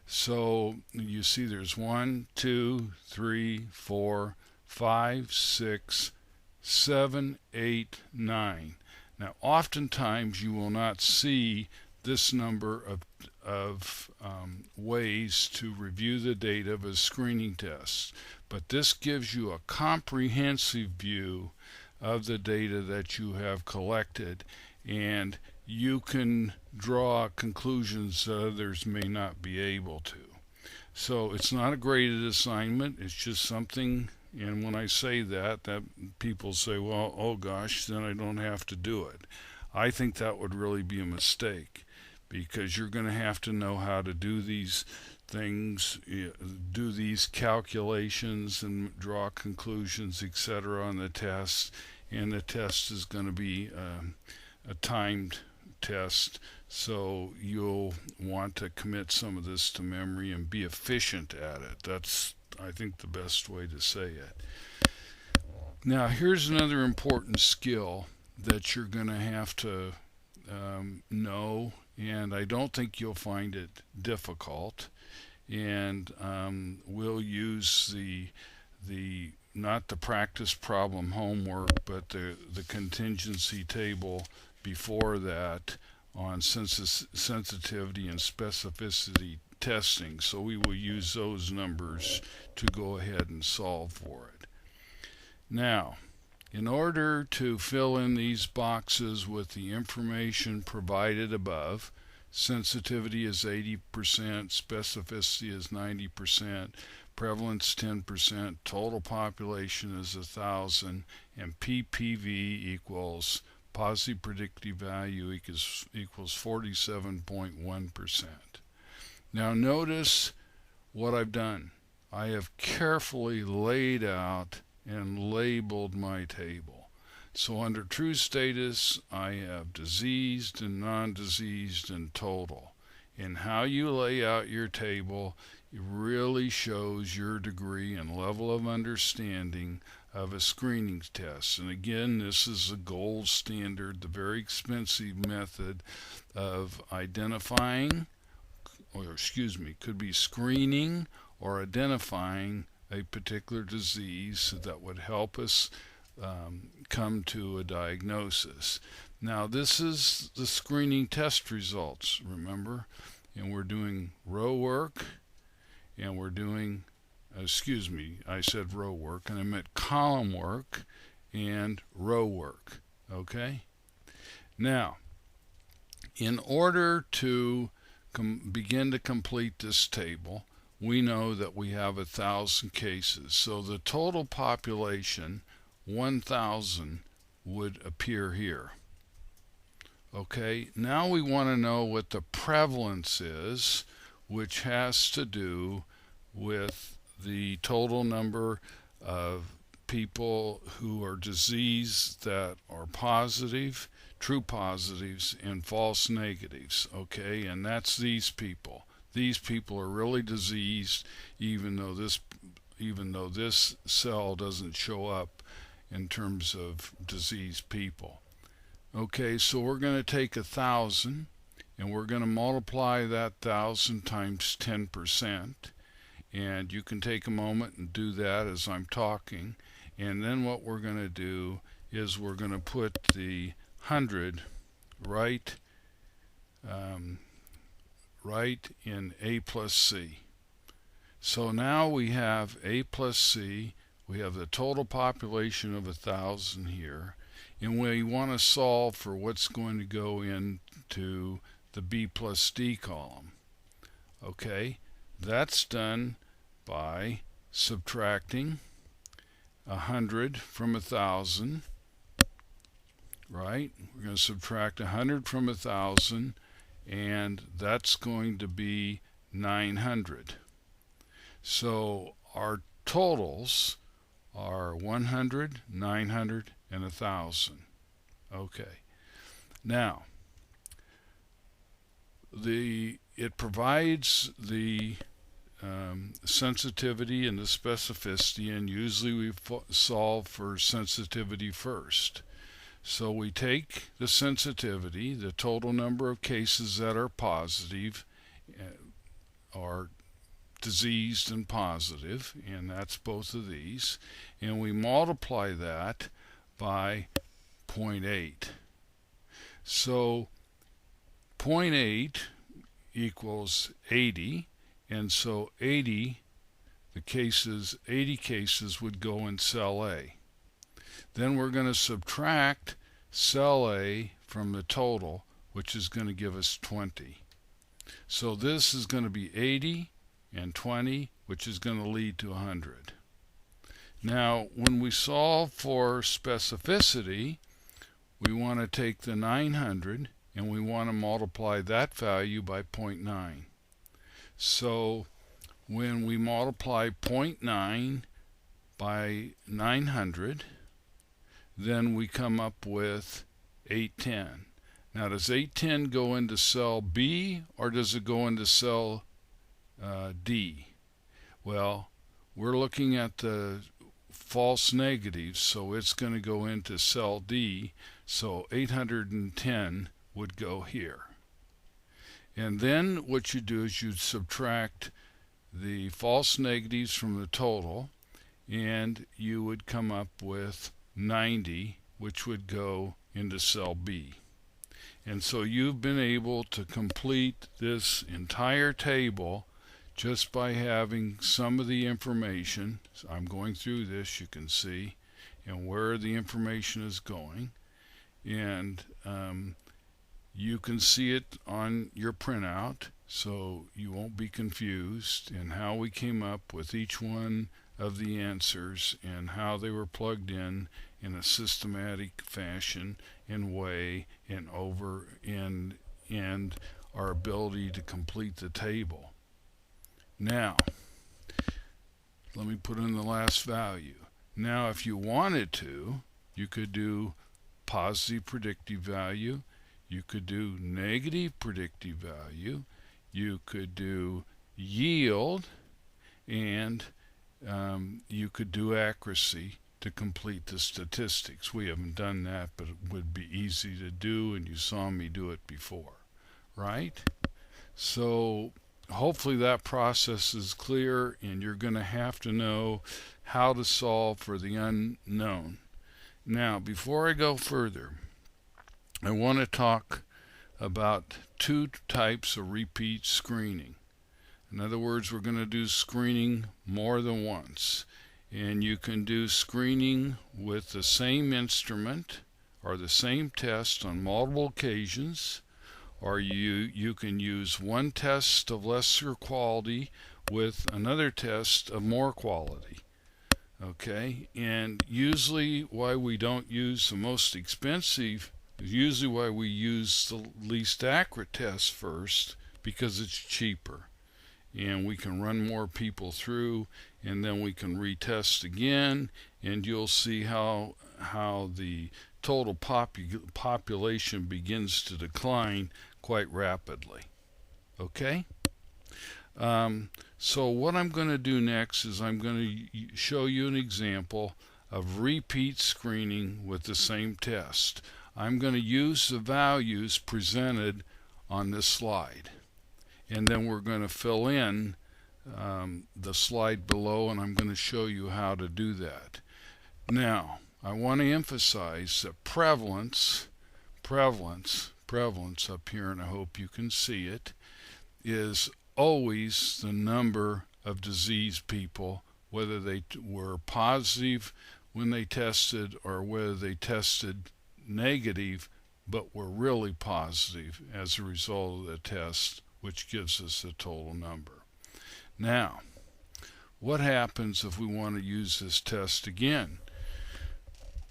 So you see there's 1, 2, 3, 4, 5, 6, 7, 8, 9. Now, oftentimes you will not see this number of ways to review the data of a screening test, but this gives you a comprehensive view of the data that you have collected, and you can draw conclusions that others may not be able to. So it's not a graded assignment, it's just something, and when I say that people say, well, oh gosh, then I don't have to do it. I think that would really be a mistake, because you're going to have to know how to do these things, do these calculations and draw conclusions, etc. on the test, and the test is going to be a timed test, so you'll want to commit some of this to memory and be efficient at it. That's, I think, the best way to say it. Now, here's another important skill that you're going to have to know, and I don't think you'll find it difficult. And we'll use the not the practice problem homework, but the contingency table before that on sensitivity and specificity testing. So we will use those numbers to go ahead and solve for it. Now, in order to fill in these boxes with the information provided above, sensitivity is 80%, specificity is 90%, prevalence 10%, total population is 1,000, and PPV equals positive predictive value equals 47.1%. Now notice what I've done. I have carefully laid out and labeled my table. So under true status, I have diseased and non-diseased and total. And how you lay out your table really shows your degree and level of understanding of a screening test. And again, this is the gold standard, the very expensive method of identifying, could be screening or identifying a particular disease that would help us come to a diagnosis. Now, this is the screening test results, remember? And we're doing row work, and we're doing, I said row work, and I meant column work and row work, okay? Now, in order to begin to complete this table, we know that we have 1,000 cases. So the total population, 1,000, would appear here. Okay, now we want to know what the prevalence is, which has to do with the total number of people who are diseased that are positive, true positives, and false negatives. Okay, and that's these people. These people are really diseased, even though this cell doesn't show up in terms of diseased people. Okay, so we're going to take 1,000 and we're going to multiply that 1,000 times 10%. And you can take a moment and do that as I'm talking. And then what we're going to do is we're going to put the 100 right in A plus C. So now we have A plus C. We have the total population of 1,000 here. And we want to solve for what's going to go into the B plus D column. Okay, that's done by subtracting 100 from 1,000, right? We're going to subtract 100 from 1,000, and that's going to be 900. So our totals are 100, 900, and 1,000. Okay. Now, it provides the sensitivity and the specificity, and usually we solve for sensitivity first. So we take the sensitivity, the total number of cases that are positive, are diseased and positive, and that's both of these, and we multiply that by 0.8. So 0.8 equals 80, and so 80 cases would go in cell A. Then we're going to subtract cell A from the total, which is going to give us 20. So this is going to be 80 and 20, which is going to lead to 100. Now, when we solve for specificity, we want to take the 900 and we want to multiply that value by 0.9. So when we multiply zero point 0.9 by 900, then we come up with 810. Now, does 810 go into cell B or does it go into cell D? Well, we're looking at the false negatives, so it's going to go into cell D, so 810 would go here. And then what you do is you subtract the false negatives from the total, and you would come up with 90, which would go into cell B. And so you've been able to complete this entire table just by having some of the information. So I'm going through this, you can see, and where the information is going. And you can see it on your printout, so you won't be confused in how we came up with each one of the answers and how they were plugged in a systematic fashion and way and over and our ability to complete the table. Now, let me put in the last value. Now, if you wanted to, you could do positive predictive value, you could do negative predictive value, you could do yield, and you could do accuracy to complete the statistics. We haven't done that, but it would be easy to do, and you saw me do it before, right? So hopefully that process is clear, and you're going to have to know how to solve for the unknown. Now, before I go further, I want to talk about two types of repeat screening. In other words, we're going to do screening more than once. And you can do screening with the same instrument or the same test on multiple occasions, or you can use one test of lesser quality with another test of more quality. Okay, and usually why we don't use the most expensive, usually why we use the least accurate test first, because it's cheaper. And we can run more people through, and then we can retest again, and you'll see how the total population begins to decline quite rapidly. Okay? So what I'm going to do next is I'm going to show you an example of repeat screening with the same test. I'm going to use the values presented on this slide, and then we're going to fill in the slide below, and I'm going to show you how to do that. Now, I want to emphasize that prevalence up here, and I hope you can see it, is always the number of diseased people, whether they were positive when they tested or whether they tested negative but were really positive as a result of the test, which gives us the total number. Now, what happens if we want to use this test again?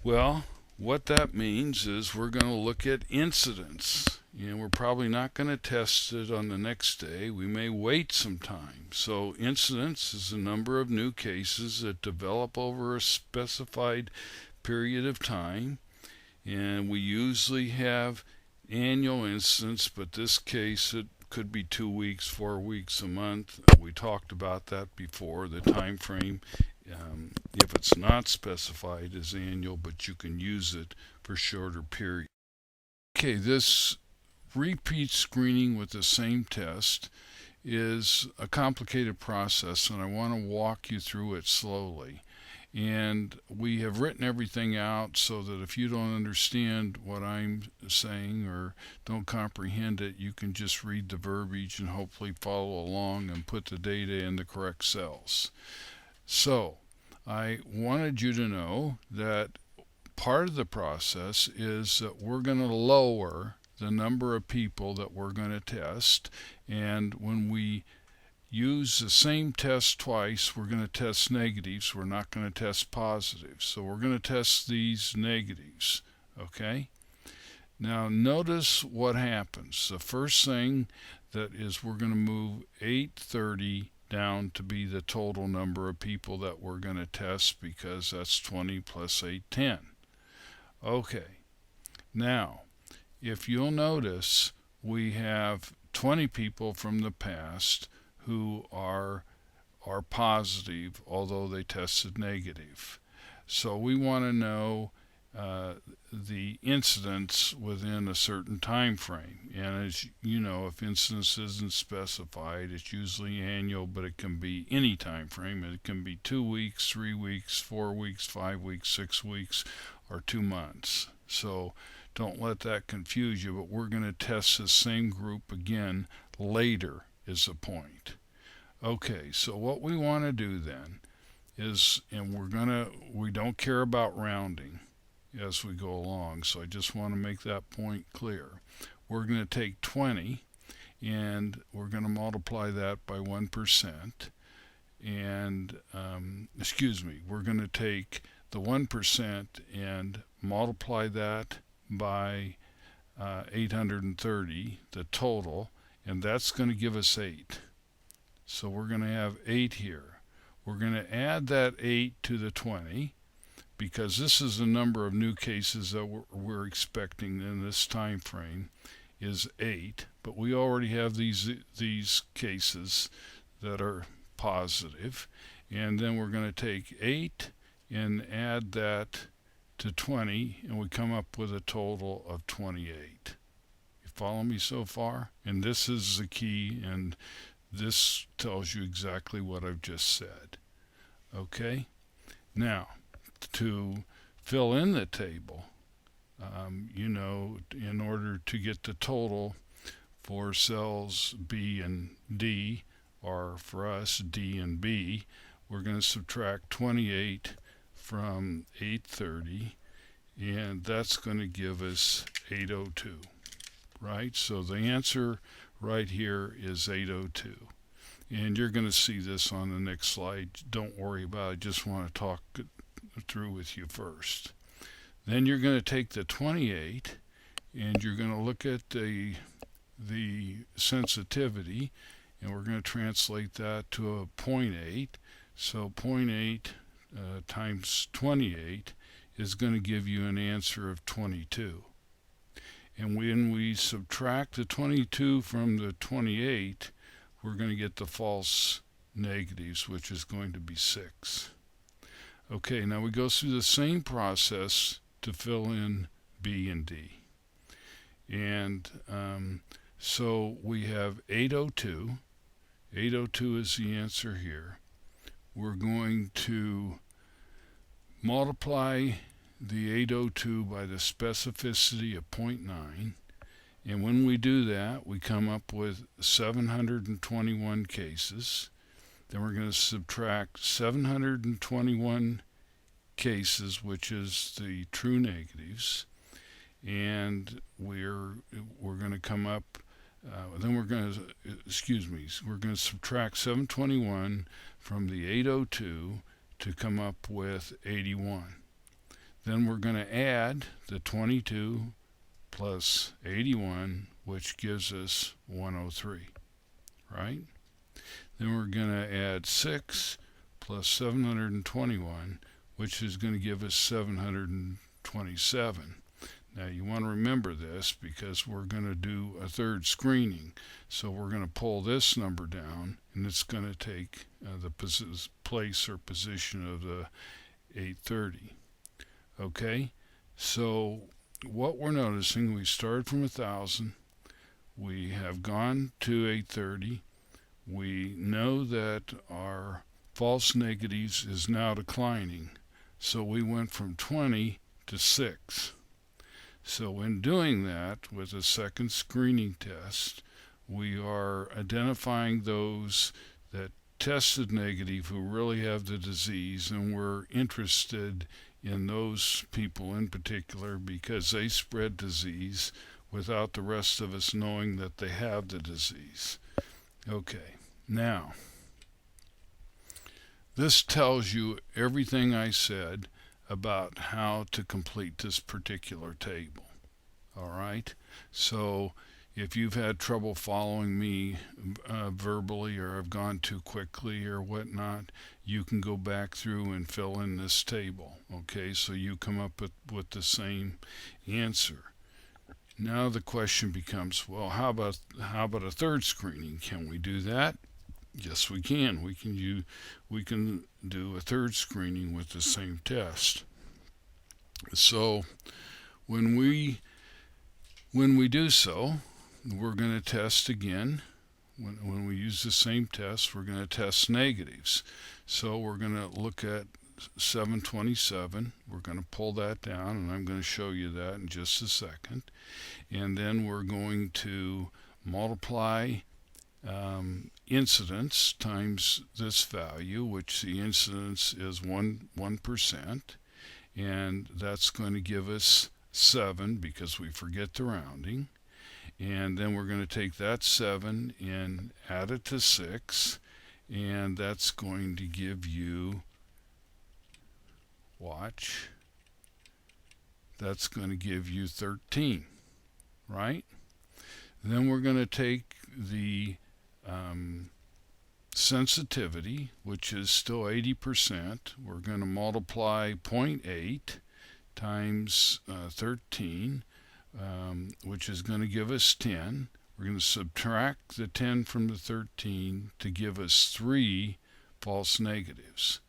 Well, what that means is we're going to look at incidence, and we're probably not going to test it on the next day. We may wait some time. So incidence is the number of new cases that develop over a specified period of time, and we usually have annual incidence, but this case it could be 2 weeks, 4 weeks, a month. We talked about that before. The time frame, if it's not specified, is annual, but you can use it for shorter periods. Okay, this repeat screening with the same test is a complicated process, and I want to walk you through it slowly. And we have written everything out so that if you don't understand what I'm saying or don't comprehend it, you can just read the verbiage and hopefully follow along and put the data in the correct cells. So I wanted you to know that part of the process is that we're going to lower the number of people that we're going to test, and when we use the same test twice, we're going to test negatives. We're not going to test positives. So we're going to test these negatives. Okay? Now notice what happens. The first thing that is we're going to move 830 down to be the total number of people that we're going to test, because that's 20 plus 8, 10. Okay, now if you'll notice, we have 20 people from the past who are positive, although they tested negative. So we want to know the incidence within a certain time frame. And as you know, if incidence isn't specified, it's usually annual, but it can be any time frame. It can be 2 weeks, 3 weeks, 4 weeks, 5 weeks, 6 weeks, or 2 months. So don't let that confuse you, but we're going to test the same group again later is the point. Okay, so what we want to do then is, and we don't care about rounding as we go along, so I just want to make that point clear. We're going to take 20 and we're going to multiply that by 1%, and we're going to take the 1% and multiply that by 830, the total, and that's going to give us 8. So we're going to have 8 here. We're going to add that 8 to the 20, because this is the number of new cases that we're expecting in this time frame is 8, but we already have these cases that are positive, and then we're going to take 8 and add that to 20, and we come up with a total of 28. You follow me so far? And this is the key, and this tells you exactly what I've just said. Okay? Now, to fill in the table, in order to get the total for cells B and D, or for us D and B, we're going to subtract 28 from 830, and that's going to give us 802, right? So the answer right here is 802. And you're going to see this on the next slide. Don't worry about it. I just want to talk it through with you first. Then you're going to take the 28 and you're going to look at the sensitivity, and we're going to translate that to a 0.8. So 0.8 times 28 is going to give you an answer of 22. And when we subtract the 22 from the 28, we're going to get the false negatives, which is going to be 6. Okay, now we go through the same process to fill in B and D. And so we have 802. 802 is the answer here. We're going to multiply the 802 by the specificity of 0.9. And when we do that, we come up with 721 cases. Then we're going to subtract 721 cases, which is the true negatives, and we're going to come up. We're going to subtract 721 from the 802 to come up with 81. Then we're going to add the 22 plus 81, which gives us 103, right? Then we're going to add 6 plus 721, which is going to give us 727. Now you want to remember this because we're going to do a third screening. So we're going to pull this number down, and it's going to take the place or position of the 830. Okay, so what we're noticing, we started from 1,000, we have gone to 830, we know that our false negatives is now declining, so we went from 20 to 6. So in doing that with a second screening test, we are identifying those that tested negative who really have the disease, and we're interested in those people in particular because they spread disease without the rest of us knowing that they have the disease. Okay, now this tells you everything I said about how to complete this particular table. All right, so if you've had trouble following me verbally, or I've gone too quickly or whatnot, you can go back through and fill in this table. Okay, so you come up with the same answer. Now the question becomes, well, how about a third screening? Can we do that? Yes, we can. We can do a third screening with the same test. So when we do so, we're going to test again. When we use the same test, we're going to test negatives. So we're going to look at 727. We're going to pull that down, and I'm going to show you that in just a second. And then we're going to multiply incidence times this value, which the incidence is 1%, and that's going to give us 7 because we forget the rounding. And then we're going to take that 7 and add it to 6, and that's going to give you, watch, that's going to give you 13, right? Then we're going to take the sensitivity, which is still 80%. We're going to multiply 0.8 times 13, which is going to give us 10. We're going to subtract the 10 from the 13 to give us 3 false negatives.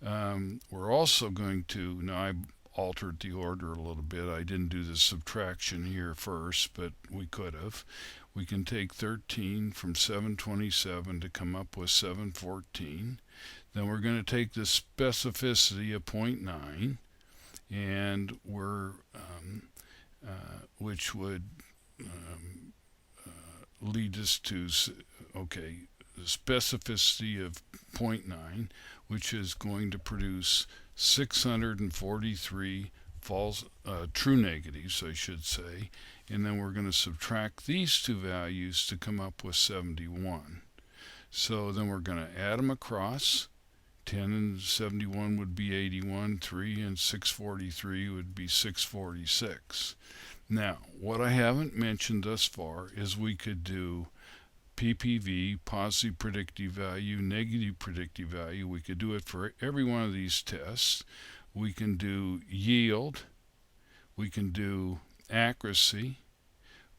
We're also going to, now I altered the order a little bit. I didn't do the subtraction here first, but we could have. We can take 13 from 727 to come up with 714. Then we're going to take the specificity of 0.9, and which would lead us to, okay, the specificity of 0.9, which is going to produce 643 false true negatives, I should say, and then we're going to subtract these two values to come up with 71. So then we're going to add them across. 10 and 71 would be 81, 3 and 643 would be 646. Now, what I haven't mentioned thus far is we could do PPV, positive predictive value, negative predictive value. We could do it for every one of these tests. We can do yield. We can do accuracy.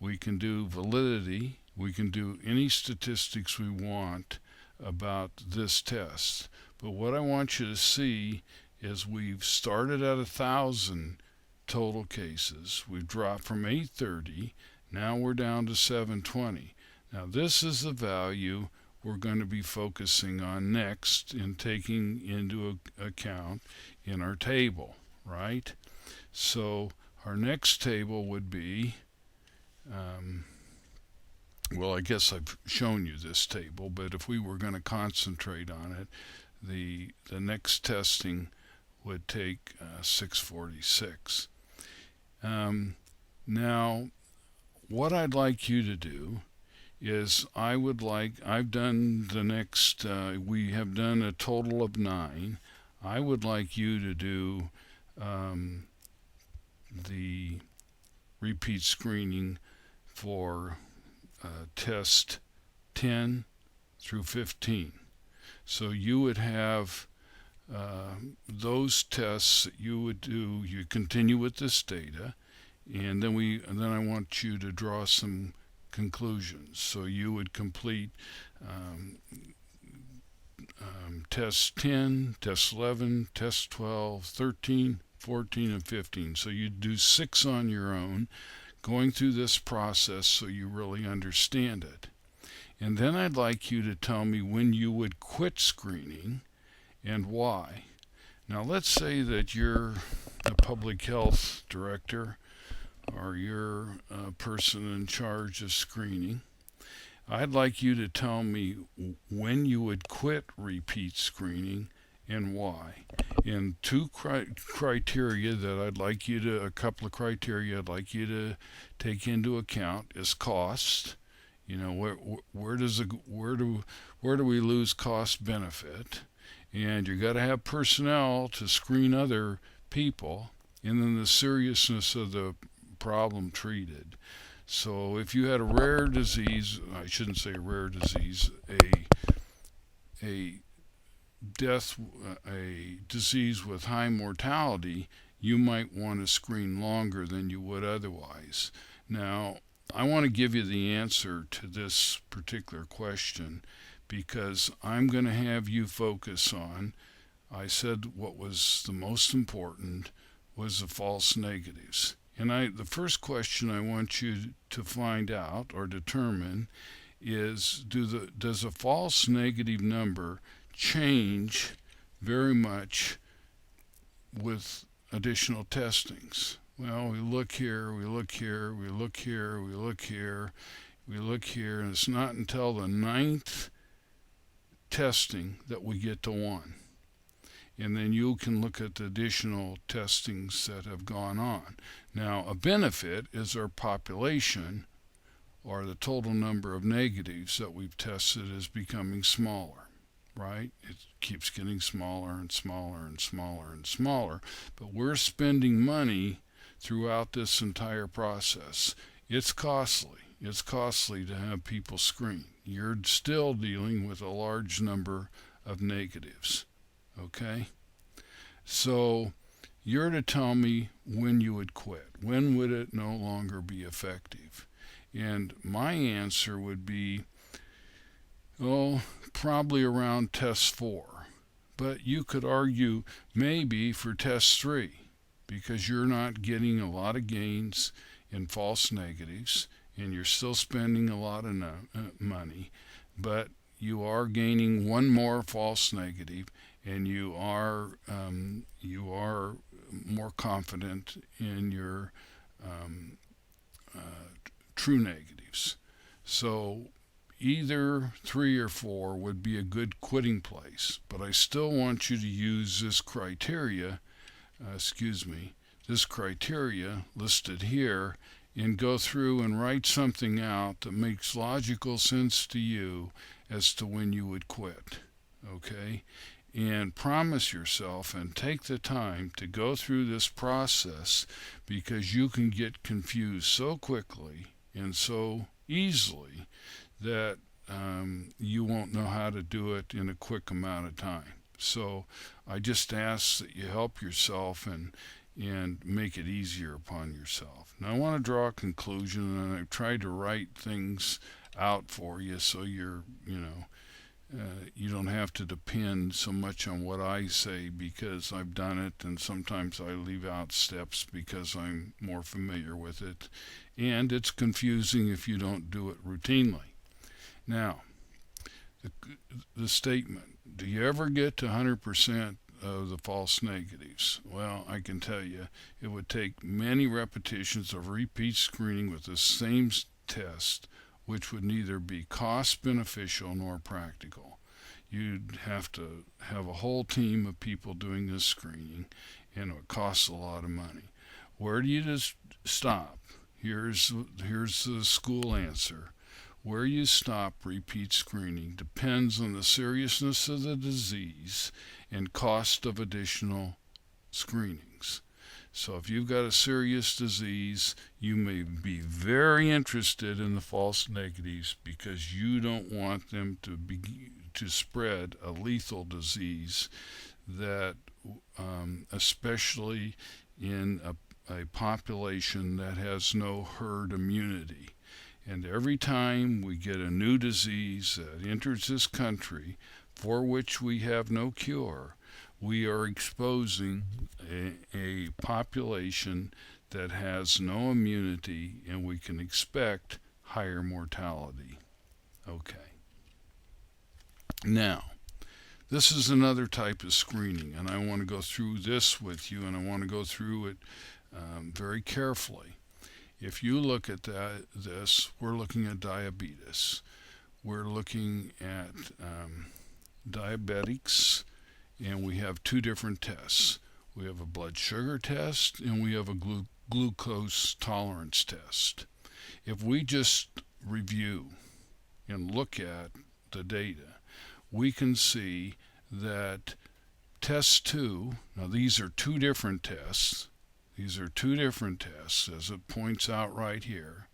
We can do validity. We can do any statistics we want about this test. But what I want you to see is we've started at 1,000 total cases. We've dropped from 830. Now we're down to 720. Now this is the value we're going to be focusing on next and taking into account in our table, right? So our next table would be, well, I guess I've shown you this table, but if we were going to concentrate on it, the next testing would take 646. Now, what I'd like you to do is I've done the next, we have done a total of 9. I would like you to do the repeat screening for test 10 through 15. So you would have those tests that you would do. You continue with this data, and then I want you to draw some conclusions. So you would complete test 10, test 11, test 12, 13, 14, and 15. So you do 6 on your own, going through this process so you really understand it. And then I'd like you to tell me when you would quit screening and why. Now let's say that you're a public health director or you're a person in charge of screening. I'd like you to tell me when you would quit repeat screening and why. And two criteria that I'd like you to, a couple of criteria I'd like you to take into account is cost. You know, where do we lose cost benefit? And you got to have personnel to screen other people, and then the seriousness of the problem treated. So if you had a rare disease, I shouldn't say a rare disease, a death, a disease with high mortality, you might want to screen longer than you would otherwise. Now, I want to give you the answer to this particular question because I'm going to have you focus on, I said what was the most important was the false negatives. And the first question I want you to find out or determine is does a false negative number change very much with additional testings? Well, we look here, we look here, we look here, we look here, we look here, and it's not until the ninth testing that we get to 1. And then you can look at the additional testings that have gone on. Now, a benefit is our population, or the total number of negatives that we've tested, is becoming smaller, right? It keeps getting smaller and smaller and smaller and smaller, but we're spending money throughout this entire process. It's costly. It's costly to have people screen. You're still dealing with a large number of negatives. Okay? So you're to tell me when you would quit. When would it no longer be effective? And my answer would be, probably around test 4. But you could argue maybe for test 3 because you're not getting a lot of gains in false negatives and you're still spending a lot of money, but you are gaining one more false negative, and you are more confident in your true negatives. So either 3 or 4 would be a good quitting place, but I still want you to use this criteria, this criteria listed here, and go through and write something out that makes logical sense to you as to when you would quit. Okay? And promise yourself and take the time to go through this process because you can get confused so quickly and so easily that you won't know how to do it in a quick amount of time. So I just ask that you help yourself and make it easier upon yourself. Now I want to draw a conclusion, and I've tried to write things out for you so you don't have to depend so much on what I say because I've done it, and sometimes I leave out steps because I'm more familiar with it, and it's confusing if you don't do it routinely. Now, the statement, do you ever get to 100% of the false negatives? Well, I can tell you it would take many repetitions of repeat screening with the same test, which would neither be cost beneficial nor practical. You'd have to have a whole team of people doing this screening, and it would cost a lot of money. Where do you just stop? Here's the school answer. Where you stop repeat screening depends on the seriousness of the disease and cost of additional screenings. So if you've got a serious disease, you may be very interested in the false negatives because you don't want them to spread a lethal disease that, especially in a population that has no herd immunity. And every time we get a new disease that enters this country for which we have no cure, we are exposing a population that has no immunity, and we can expect higher mortality. Okay. Now, this is another type of screening, and I want to go through this with you, and I want to go through it very carefully. If you look at this, we're looking at diabetes. We're looking at diabetics, and we have 2 different tests. We have a blood sugar test, and we have a glucose tolerance test. If we just review and look at the data, we can see that test 2, now these are 2 different tests. These are 2 different tests, as it points out right here.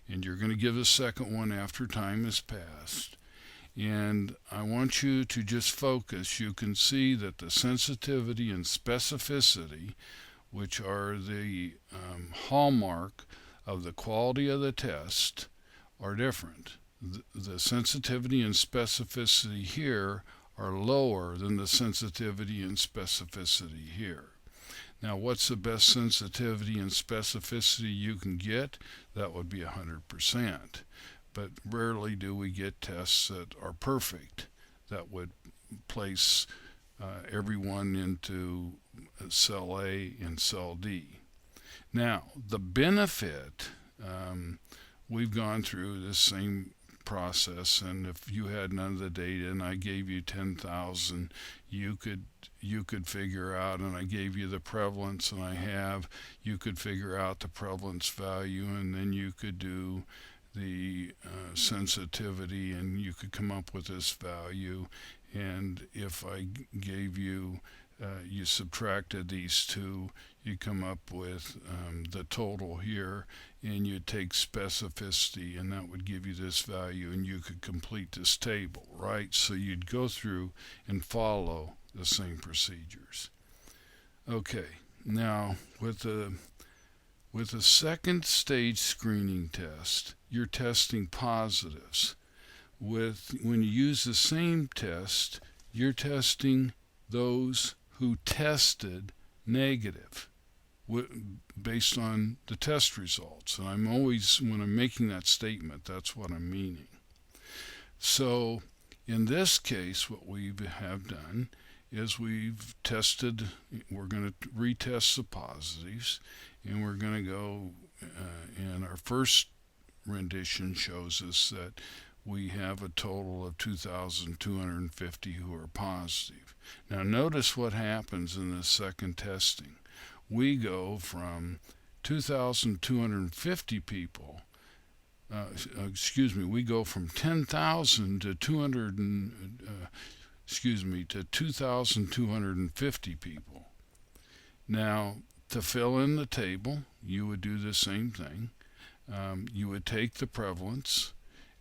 and you're going to give a second one after time has passed. And I want you to just focus. You can see that the sensitivity and specificity, which are the hallmark of the quality of the test, are different. The sensitivity and specificity here are lower than the sensitivity and specificity here. Now, what's the best sensitivity and specificity you can get? That would be 100%. But rarely do we get tests that are perfect, that would place everyone into cell A and cell D. Now, the benefit, we've gone through this same process, and if you had none of the data and I gave you 10,000, you could figure out, and I gave you the prevalence, and you could figure out the prevalence value, and then you could do the sensitivity, and you could come up with this value. And if I gave you, you subtracted these two, you come up with the total here, and you take specificity, and that would give you this value, and you could complete this table, right? So you'd go through and follow the same procedures. Okay, now with a second stage screening test, you're testing positives. When you use the same test, you're testing those who tested negative based on the test results. And I'm always, when I'm making that statement, that's what I'm meaning. So in this case, what we have done is we're going to retest the positives, and we're going to go, and our first rendition shows us that we have a total of 2,250 who are positive. Now notice what happens in the second testing. We go from 2,250 people, we go from 10,000 to 2,250 people. Now, to fill in the table, you would do the same thing. You would take the prevalence,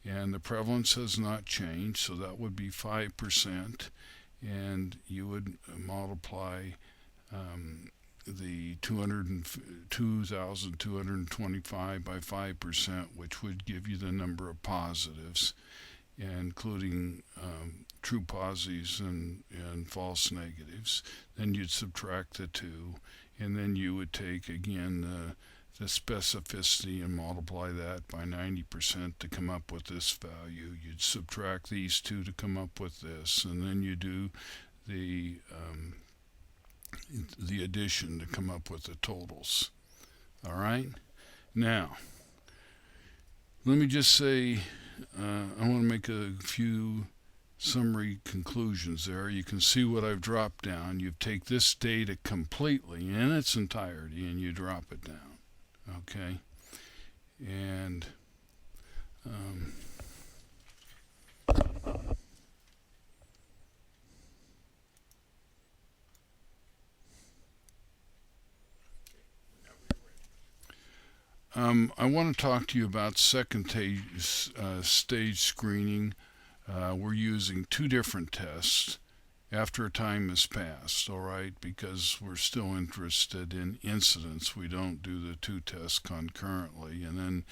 and the prevalence has not changed, so that would be 5%, and you would multiply the 2,225 by 5%, which would give you the number of positives, including true positives and false negatives. Then you'd subtract the two, and then you would take again the specificity and multiply that by 90% to come up with this value. You'd subtract these two to come up with this, and then you do the addition to come up with the totals. All right? Now, let me just say, I want to make a few summary conclusions there. You can see what I've dropped down. You take this data completely in its entirety and you drop it down. Okay? And I want to talk to you about second stage screening. We're using two different tests after a time has passed, all right, because we're still interested in incidence. We don't do the two tests concurrently. And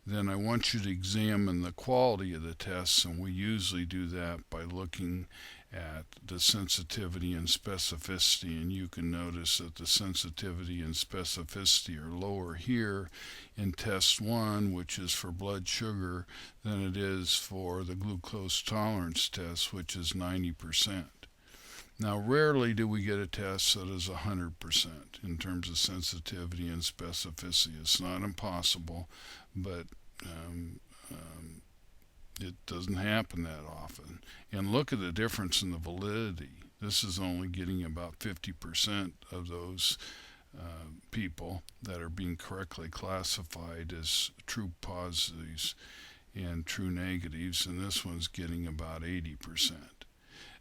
then I want you to examine the quality of the tests, and we usually do that by looking at the sensitivity and specificity, and you can notice that the sensitivity and specificity are lower here in test 1, which is for blood sugar, than it is for the glucose tolerance test, which is 90%. Now, rarely do we get a test that is 100% in terms of sensitivity and specificity. It's not impossible, but it doesn't happen that often. And look at the difference in the validity. This is only getting about 50% of those people that are being correctly classified as true positives and true negatives, and this one's getting about 80%.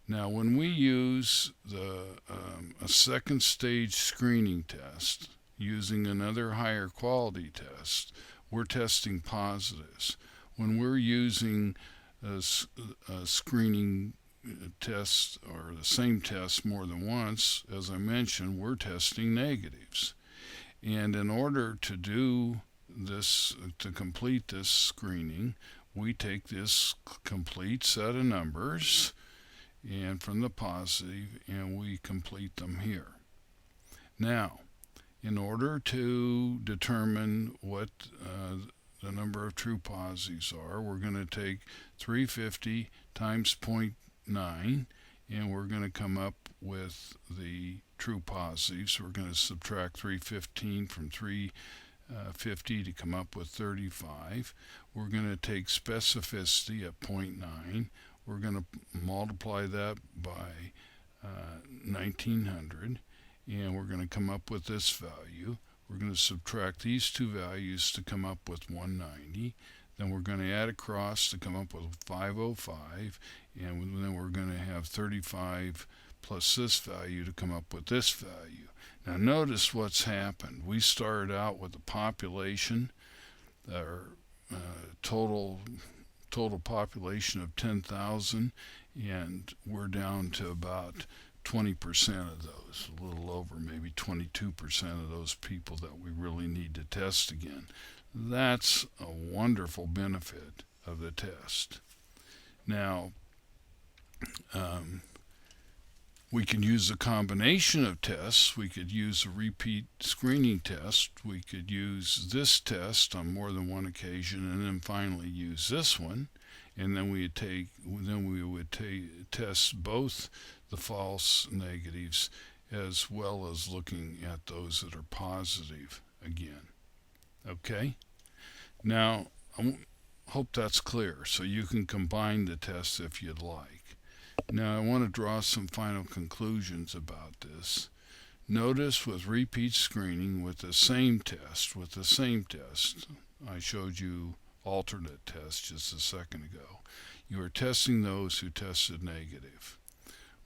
Now, when we use a second stage screening test using another higher quality test, we're testing positives. When we're using a screening test or the same test more than once, as I mentioned, we're testing negatives. And in order to do this, to complete this screening, we take this complete set of numbers and from the positive and we complete them here. Now, in order to determine what the number of true positives are, we're going to take 350 times 0.9 and we're going to come up with the true positives. We're going to subtract 315 from 350 to come up with 35. We're going to take specificity at 0.9. We're going to multiply that by 1900 and we're going to come up with this value. We're going to subtract these two values to come up with 190. Then we're going to add across to come up with 505, and then we're going to have 35 plus this value to come up with this value. Now notice what's happened. We started out with a population, or total population of 10,000, and we're down to about 20% of those, a little over maybe 22% of those people that we really need to test again. That's a wonderful benefit of the test. Now, we can use a combination of tests. We could use a repeat screening test. We could use this test on more than one occasion, and then finally use this one. And then we would test both the false negatives as well as looking at those that are positive again. Okay? Now, I hope that's clear, so you can combine the tests if you'd like. Now, I want to draw some final conclusions about this. Notice with repeat screening with the same test, I showed you alternate tests just a second ago. You are testing those who tested negative.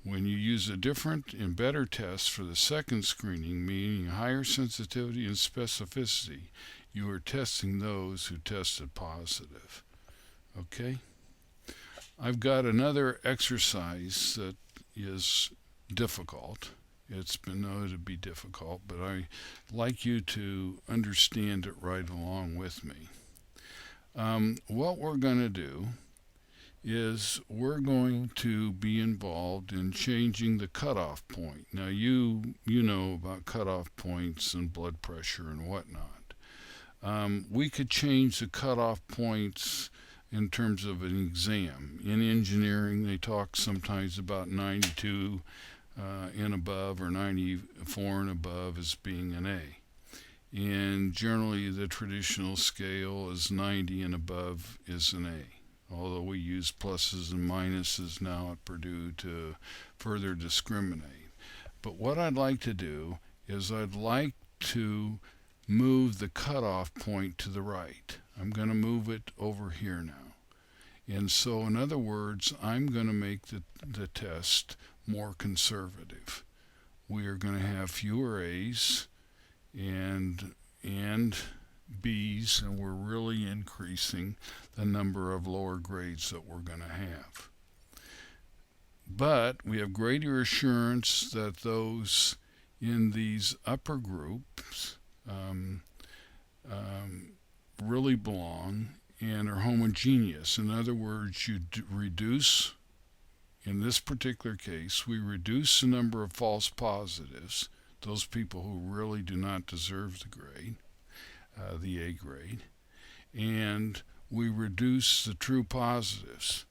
When you use a different and better test for the second screening, meaning higher sensitivity and specificity, you are testing those who tested positive. Okay? I've got another exercise that is difficult. It's been known to be difficult, but I'd like you to understand it right along with me. What we're going to do is we're going to be involved in changing the cutoff point. Now you know about cutoff points and blood pressure and whatnot. We could change the cutoff points in terms of an exam. In engineering, they talk sometimes about 92 and above or 94 and above as being an A. And generally the traditional scale is 90 and above is an A, although we use pluses and minuses now at Purdue to further discriminate. But what I'd like to do is I'd like to move the cutoff point to the right. I'm going to move it over here now. And so in other words, I'm going to make the test more conservative. We are going to have fewer A's and B's, and we're really increasing the number of lower grades that we're going to have. But we have greater assurance that those in these upper groups really belong and are homogeneous. In other words, you reduce, in this particular case, we reduce the number of false positives, those people who really do not deserve the grade, the A grade, and we reduce the true positives.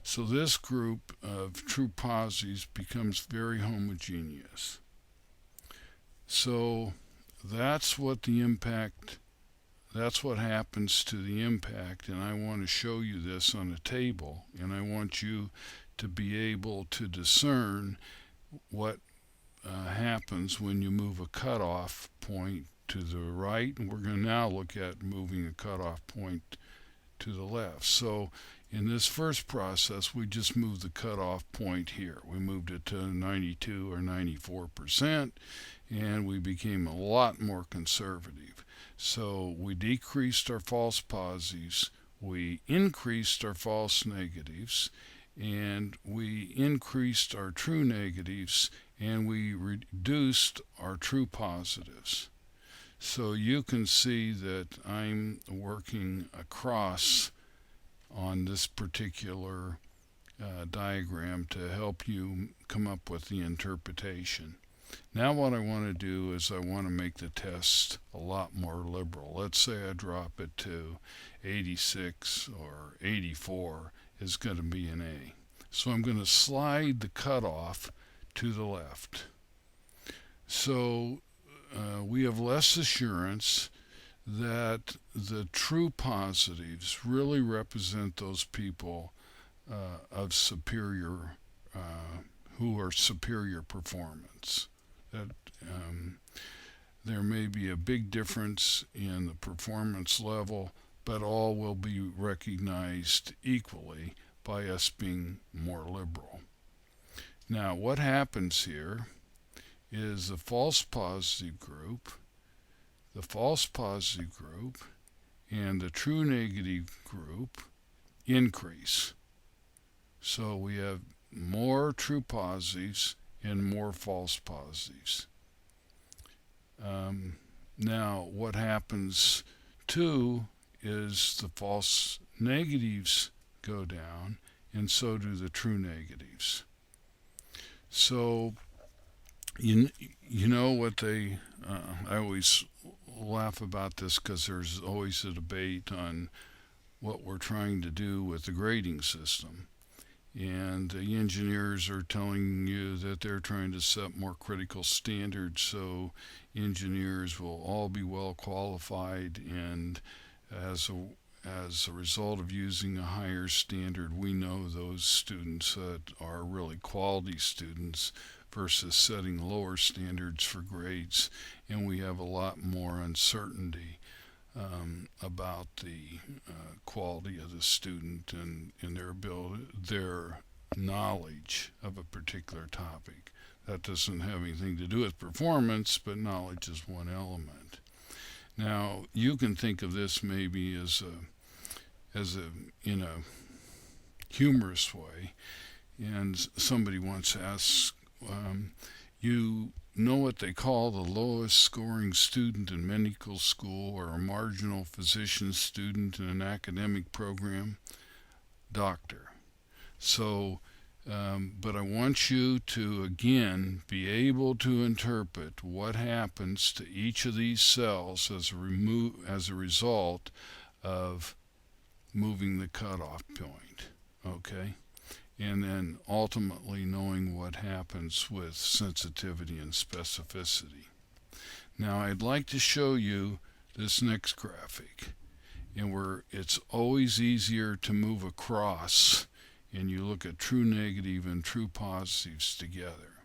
So this group of true positives becomes very homogeneous. So that's what happens to the impact, and I want to show you this on a table, and I want you to be able to discern what happens when you move a cutoff point to the right, and we're going to now look at moving a cutoff point to the left. So in this first process, we just moved the cutoff point here. We moved it to 92 or 94%, and we became a lot more conservative. So we decreased our false positives, we increased our false negatives, and we increased our true negatives, and we reduced our true positives. So you can see that I'm working across on this particular diagram to help you come up with the interpretation. Now what I want to do is I want to make the test a lot more liberal. Let's say I drop it to 86 or 84 is going to be an A. So I'm going to slide the cutoff to the left. So we have less assurance that the true positives really represent those people of superior, who are superior performance. That there may be a big difference in the performance level, but all will be recognized equally by us being more liberal. Now, what happens here is the false positive group, and the true negative group increase. So we have more true positives and more false positives. Now, what happens too is the false negatives go down, and so do the true negatives. So, you know what I always laugh about this because there's always a debate on what we're trying to do with the grading system. And the engineers are telling you that they're trying to set more critical standards so engineers will all be well qualified, and as a result of using a higher standard, we know those students that are really quality students versus setting lower standards for grades, and we have a lot more uncertainty about the quality of the student and their ability, their knowledge of a particular topic. That doesn't have anything to do with performance, but knowledge is one element. Now, you can think of this maybe as in a humorous way, and somebody once asked, you know what they call the lowest scoring student in medical school or a marginal physician student in an academic program? Doctor. So, but I want you to again be able to interpret what happens to each of these cells as a result of moving the cutoff point. Okay? And then ultimately knowing what happens with sensitivity and specificity. Now I'd like to show you this next graphic, and where it's always easier to move across and you look at true negative and true positives together.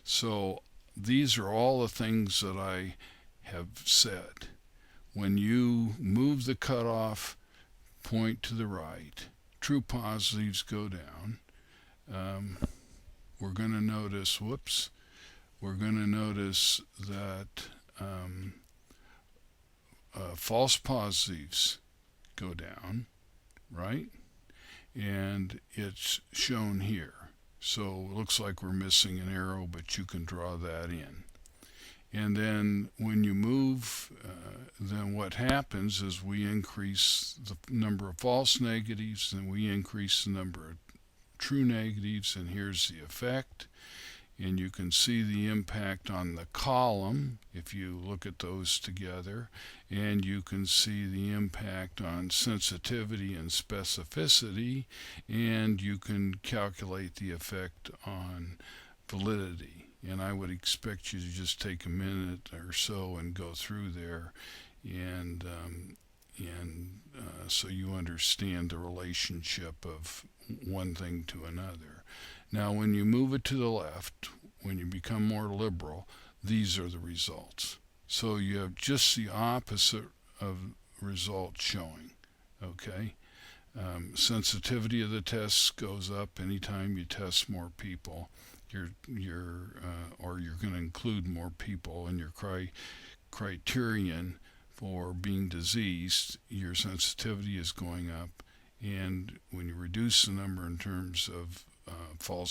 So these are all the things that I have said. When you move the cutoff point to the right, true positives go down. We're going to notice, we're going to notice that false positives go down, right? And it's shown here. So it looks like we're missing an arrow, but you can draw that in. And then when you move, then what happens is we increase the number of false negatives and we increase the number of true negatives, and here's the effect. And you can see the impact on the column if you look at those together, and you can see the impact on sensitivity and specificity, and you can calculate the effect on validity. And I would expect you to just take a minute or so and go through there, and so you understand the relationship of one thing to another. Now, when you move it to the left, when you become more liberal, these are the results. So you have just the opposite of results showing. Okay, sensitivity of the tests goes up anytime you test more people. Or you're going to include more people in your criterion for being diseased, your sensitivity is going up, and when you reduce the number in terms of true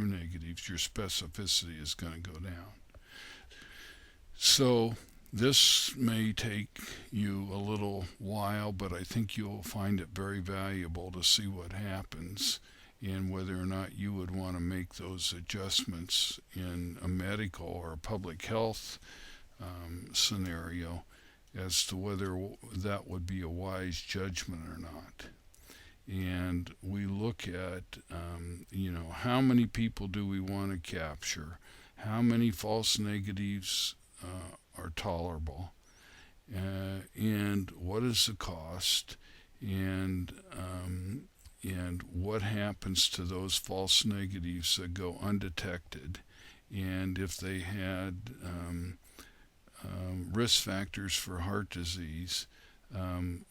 negatives, your specificity is going to go down. So this may take you a little while, but I think you'll find it very valuable to see what happens and whether or not you would want to make those adjustments in a medical or a public health scenario as to whether that would be a wise judgment or not. And we look at, how many people do we want to capture? How many false negatives are tolerable? And what is the cost? And what happens to those false negatives that go undetected? And if they had risk factors for heart disease,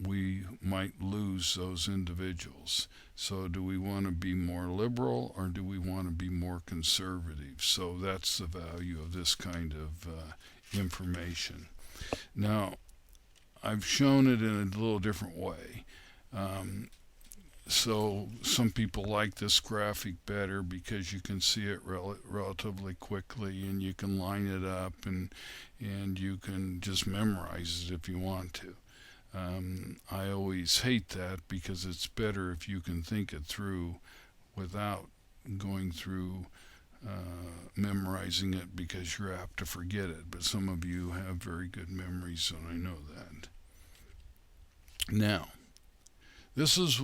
we might lose those individuals. So do we want to be more liberal or do we want to be more conservative? So that's the value of this kind of information. Now, I've shown it in a little different way. So some people like this graphic better because you can see it relatively quickly and you can line it up and you can just memorize it if you want to. I always hate that because it's better if you can think it through without going through memorizing it because you're apt to forget it. But some of you have very good memories, and I know that. Now, this is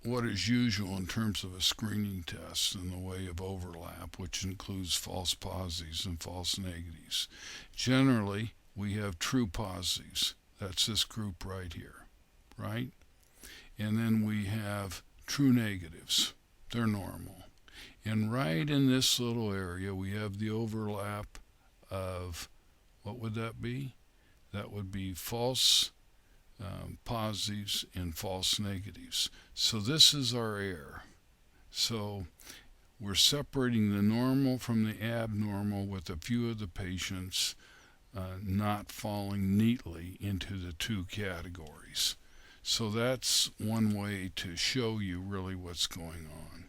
what is usual in terms of a screening test in the way of overlap, which includes false positives and false negatives. Generally, we have true positives. That's this group right here, right? And then we have true negatives. They're normal. And right in this little area, we have the overlap of, what would that be? That would be false positives and false negatives. So this is our error. So we're separating the normal from the abnormal with a few of the patients not falling neatly into the two categories. So that's one way to show you really what's going on.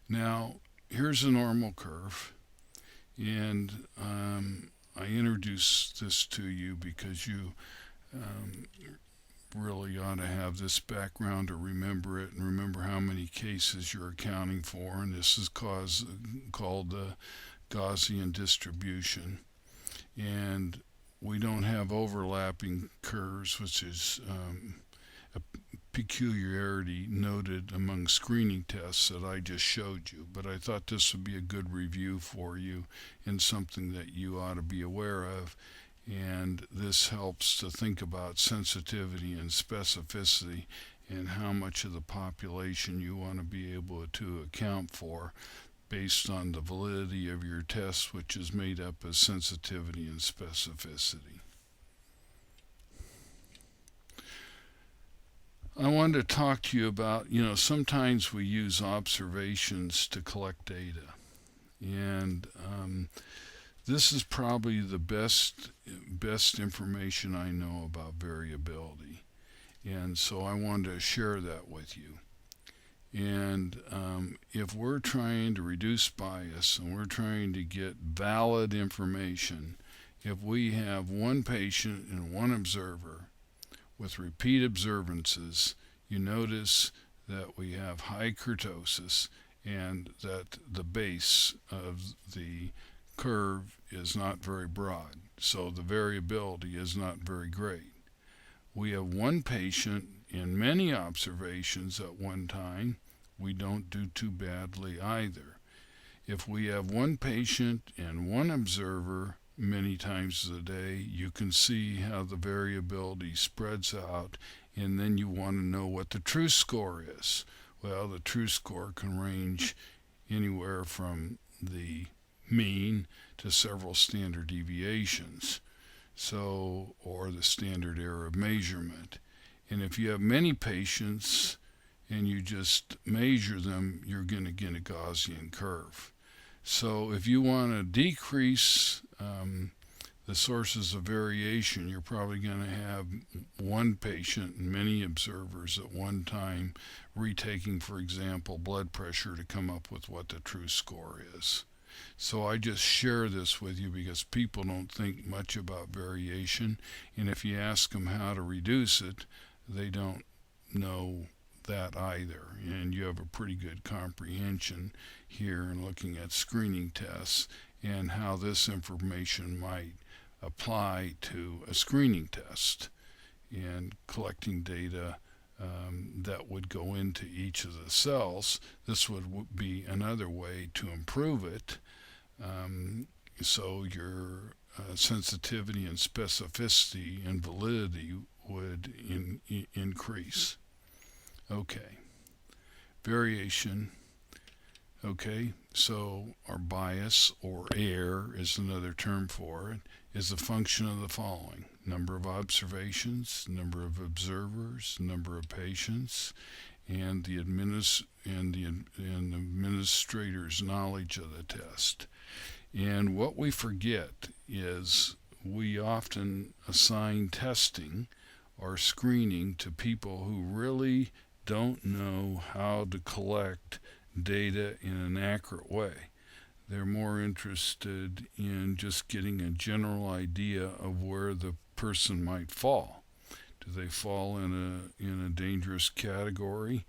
Now, here's a normal curve, and I introduce this to you because you really ought to have this background to remember it and remember how many cases you're accounting for, and this is called the Gaussian distribution. And we don't have overlapping curves, which is a peculiarity noted among screening tests that I just showed you. But I thought this would be a good review for you and something that you ought to be aware of. And this helps to think about sensitivity and specificity and how much of the population you want to be able to account for based on the validity of your test, which is made up of sensitivity and specificity. I wanted to talk to you about, sometimes we use observations to collect data. And this is probably the best information I know about variability. And so I wanted to share that with you. And if we're trying to reduce bias and we're trying to get valid information, if we have one patient and one observer with repeat observances, you notice that we have high kurtosis and that the base of the curve is not very broad, so the variability is not very great. We have one patient in many observations at one time, we don't do too badly either. If we have one patient and one observer many times a day, you can see how the variability spreads out, and then you want to know what the true score is. Well, the true score can range anywhere from the mean to several standard deviations, or the standard error of measurement. And if you have many patients and you just measure them, you're going to get a Gaussian curve. So if you want to decrease the sources of variation, you're probably going to have one patient and many observers at one time retaking, for example, blood pressure to come up with what the true score is. So I just share this with you because people don't think much about variation, and if you ask them how to reduce it, they don't know that either. And you have a pretty good comprehension here in looking at screening tests and how this information might apply to a screening test and collecting data that would go into each of the cells. This would be another way to improve it. So your sensitivity and specificity and validity would increase. Okay, variation. Okay, so our bias or error is another term for it, is a function of the following: number of observations, number of observers, number of patients, and the administrator's knowledge of the test. And what we forget is we often assign testing or screening to people who really don't know how to collect data in an accurate way. They're more interested in just getting a general idea of where the person might fall. Do they fall in a dangerous category?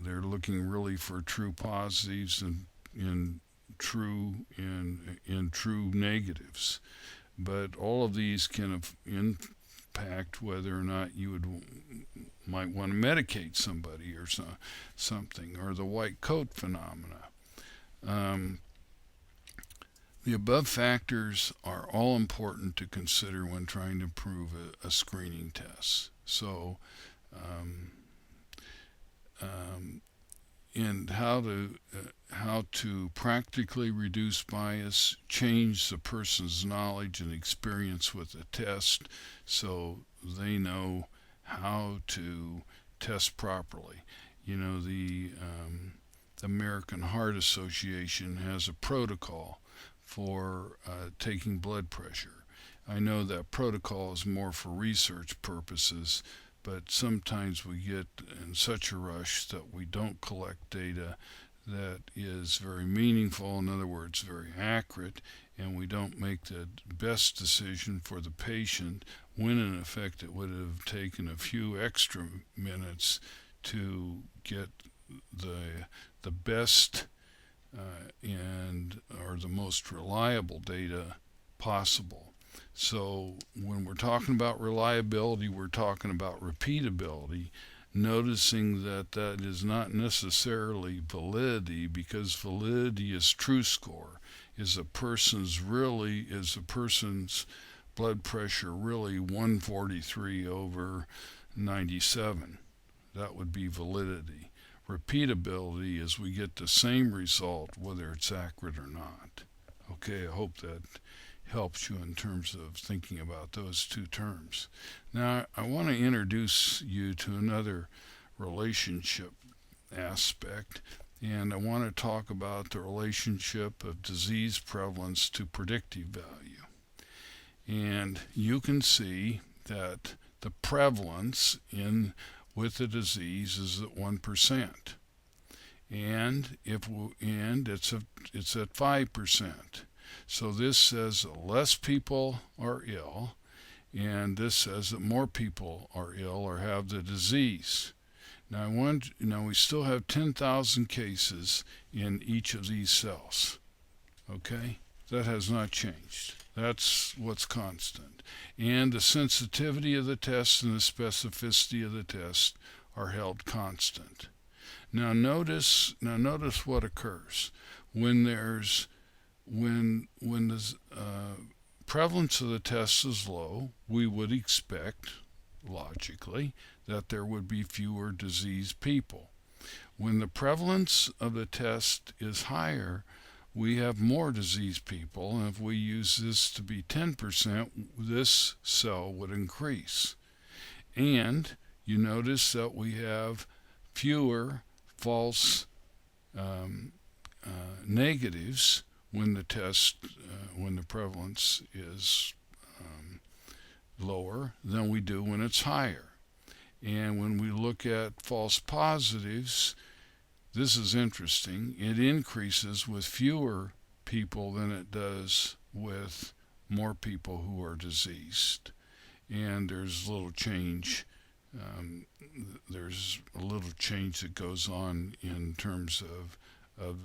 They're looking really for true positives and in true negatives. But all of these can impact whether or not you might want to medicate somebody or something, or the white coat phenomena. The above factors are all important to consider when trying to prove a screening test. So, and how to practically reduce bias, change the person's knowledge and experience with the test, so they know how to test properly. You know, the American Heart Association has a protocol for taking blood pressure. I know that protocol is more for research purposes, but sometimes we get in such a rush that we don't collect data that is very meaningful, in other words, very accurate, and we don't make the best decision for the patient when in effect it would have taken a few extra minutes to get the best or the most reliable data possible. So when we're talking about reliability, we're talking about repeatability, noticing that that is not necessarily validity, because validity is true score. Is a person's blood pressure really 143/97? That would be validity. Repeatability is we get the same result whether it's accurate or not. Okay, I hope that helps you in terms of thinking about those two terms. Now, I want to introduce you to another relationship aspect, and I want to talk about the relationship of disease prevalence to predictive value. And you can see that the prevalence with the disease is at 1%, and it's at 5%. So this says that less people are ill, and this says that more people are ill or have the disease. Now we still have 10,000 cases in each of these cells. Okay? That has not changed. That's what's constant. And the sensitivity of the test and the specificity of the test are held constant. Now notice what occurs when the prevalence of the test is low. We would expect, logically, that there would be fewer diseased people. When the prevalence of the test is higher, we have more diseased people, and if we use this to be 10%, this cell would increase. And you notice that we have fewer false negatives when the test when the prevalence is lower than we do when it's higher. And when we look at false positives, this is interesting. It increases with fewer people than it does with more people who are diseased. And there's little change. There's a little change that goes on in terms of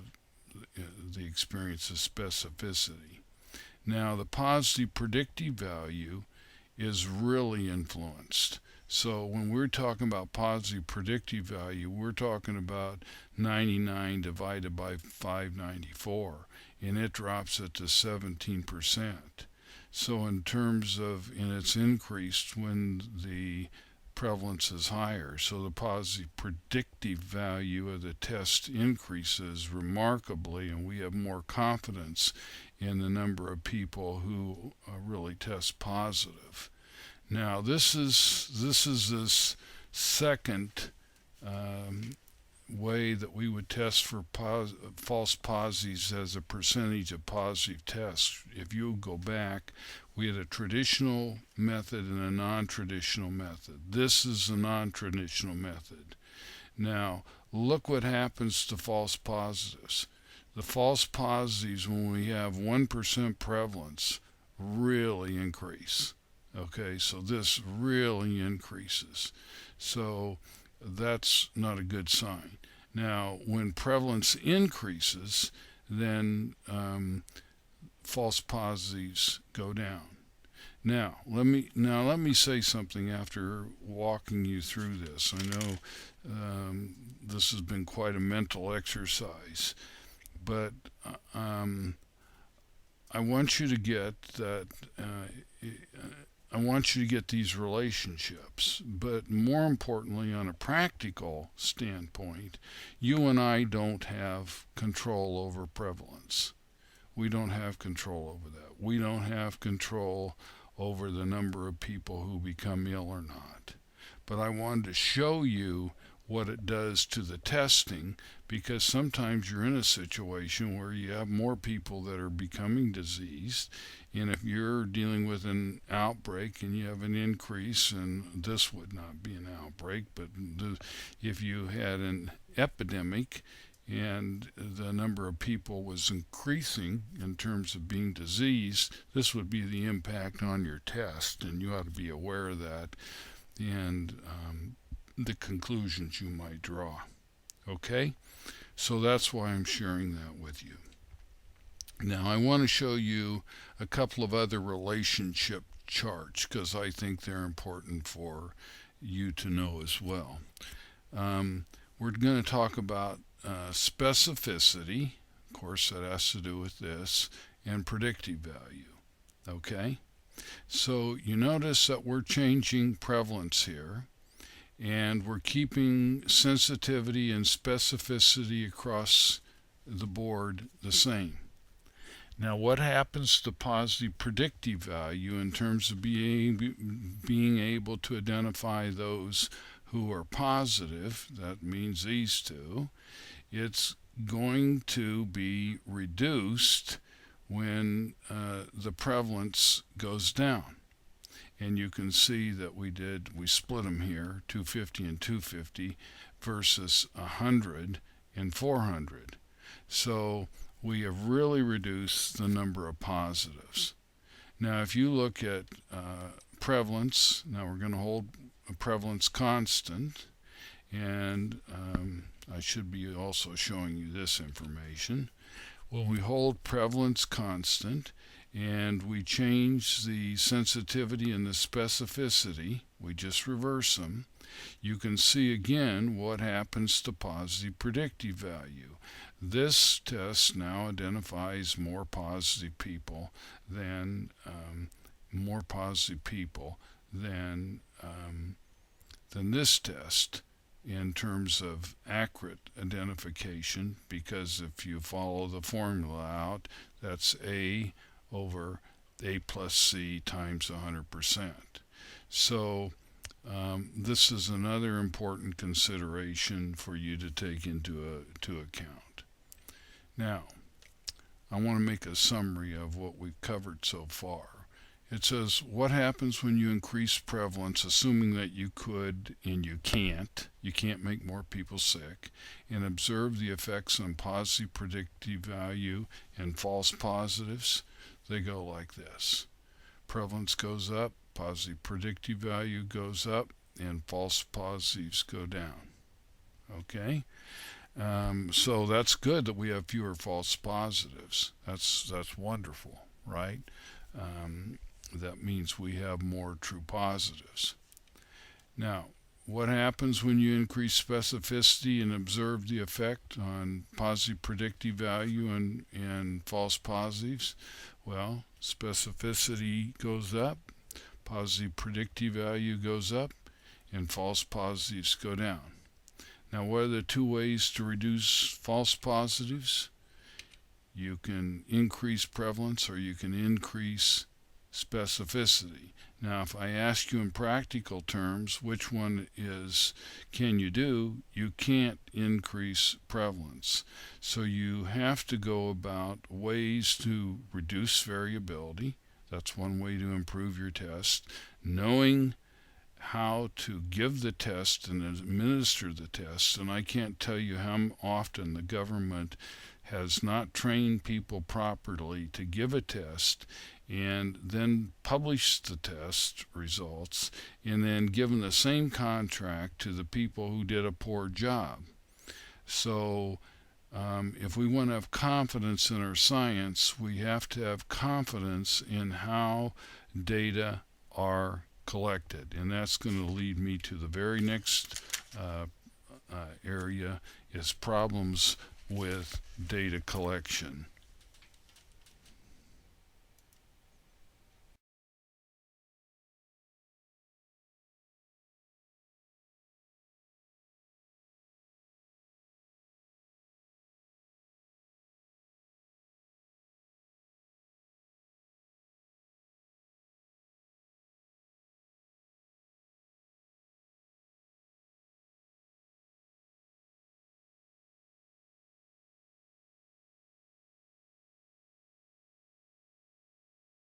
the experience of specificity. Now, the positive predictive value is really influenced. So when we're talking about positive predictive value, we're talking about 99 divided by 594, and it drops it to 17%. So in terms of, and it's increased when the prevalence is higher. So the positive predictive value of the test increases remarkably, and we have more confidence in the number of people who really test positive. Now this is this second way that we would test for false positives as a percentage of positive tests. If you go back, we had a traditional method and a non-traditional method. This is a non-traditional method. Now, look what happens to false positives. The false positives, when we have 1% prevalence, really increase. Okay, so this really increases. So that's not a good sign. Now, when prevalence increases, then false positives go down. Now, let me say something after walking you through this. I know this has been quite a mental exercise, but I want you to get that. I want you to get these relationships, but more importantly, on a practical standpoint, you and I don't have control over prevalence. We don't have control over that. We don't have control over the number of people who become ill or not. But I wanted to show you what it does to the testing, because sometimes you're in a situation where you have more people that are becoming diseased, and if you're dealing with an outbreak and you have an increase, and this would not be an outbreak, but if you had an epidemic and the number of people was increasing in terms of being diseased, this would be the impact on your test, and you ought to be aware of that and the conclusions you might draw. Okay? So that's why I'm sharing that with you. Now I want to show you a couple of other relationship charts because I think they're important for you to know as well. We're going to talk about specificity, of course that has to do with this, and predictive value. Okay? So you notice that we're changing prevalence here, and we're keeping sensitivity and specificity across the board the same. Now, what happens to positive predictive value in terms of being able to identify those who are positive? That means these two. It's going to be reduced when the prevalence goes down. And you can see that we split them here, 250 and 250 versus 100 and 400. So we have really reduced the number of positives. Now, if you look at prevalence, now we're going to hold a prevalence constant, and I should be also showing you this information. Well, we hold prevalence constant, and we change the sensitivity and the specificity, we just reverse them, you can see again what happens to positive predictive value. This test now identifies more positive people than this test in terms of accurate identification, because if you follow the formula out, that's A over A plus C times 100%. So this is another important consideration for you to take into account. Now, I want to make a summary of what we've covered so far. It says, what happens when you increase prevalence, assuming that you could and you can't make more people sick, and observe the effects on positive predictive value and false positives? They go like this. Prevalence goes up, positive predictive value goes up, and false positives go down. Okay? So that's good that we have fewer false positives. That's wonderful, right? That means we have more true positives. Now, what happens when you increase specificity and observe the effect on positive predictive value and false positives? Well, specificity goes up, positive predictive value goes up, and false positives go down. Now, what are the two ways to reduce false positives? You can increase prevalence or you can increase specificity. Now, if I ask you in practical terms, which one can you do? You can't increase prevalence. So you have to go about ways to reduce variability. That's one way to improve your test. Knowing how to give the test and administer the test, and I can't tell you how often the government has not trained people properly to give a test and then publish the test results and then given the same contract to the people who did a poor job. So if we want to have confidence in our science, we have to have confidence in how data are collected, and that's going to lead me to the very next area is problems with data collection.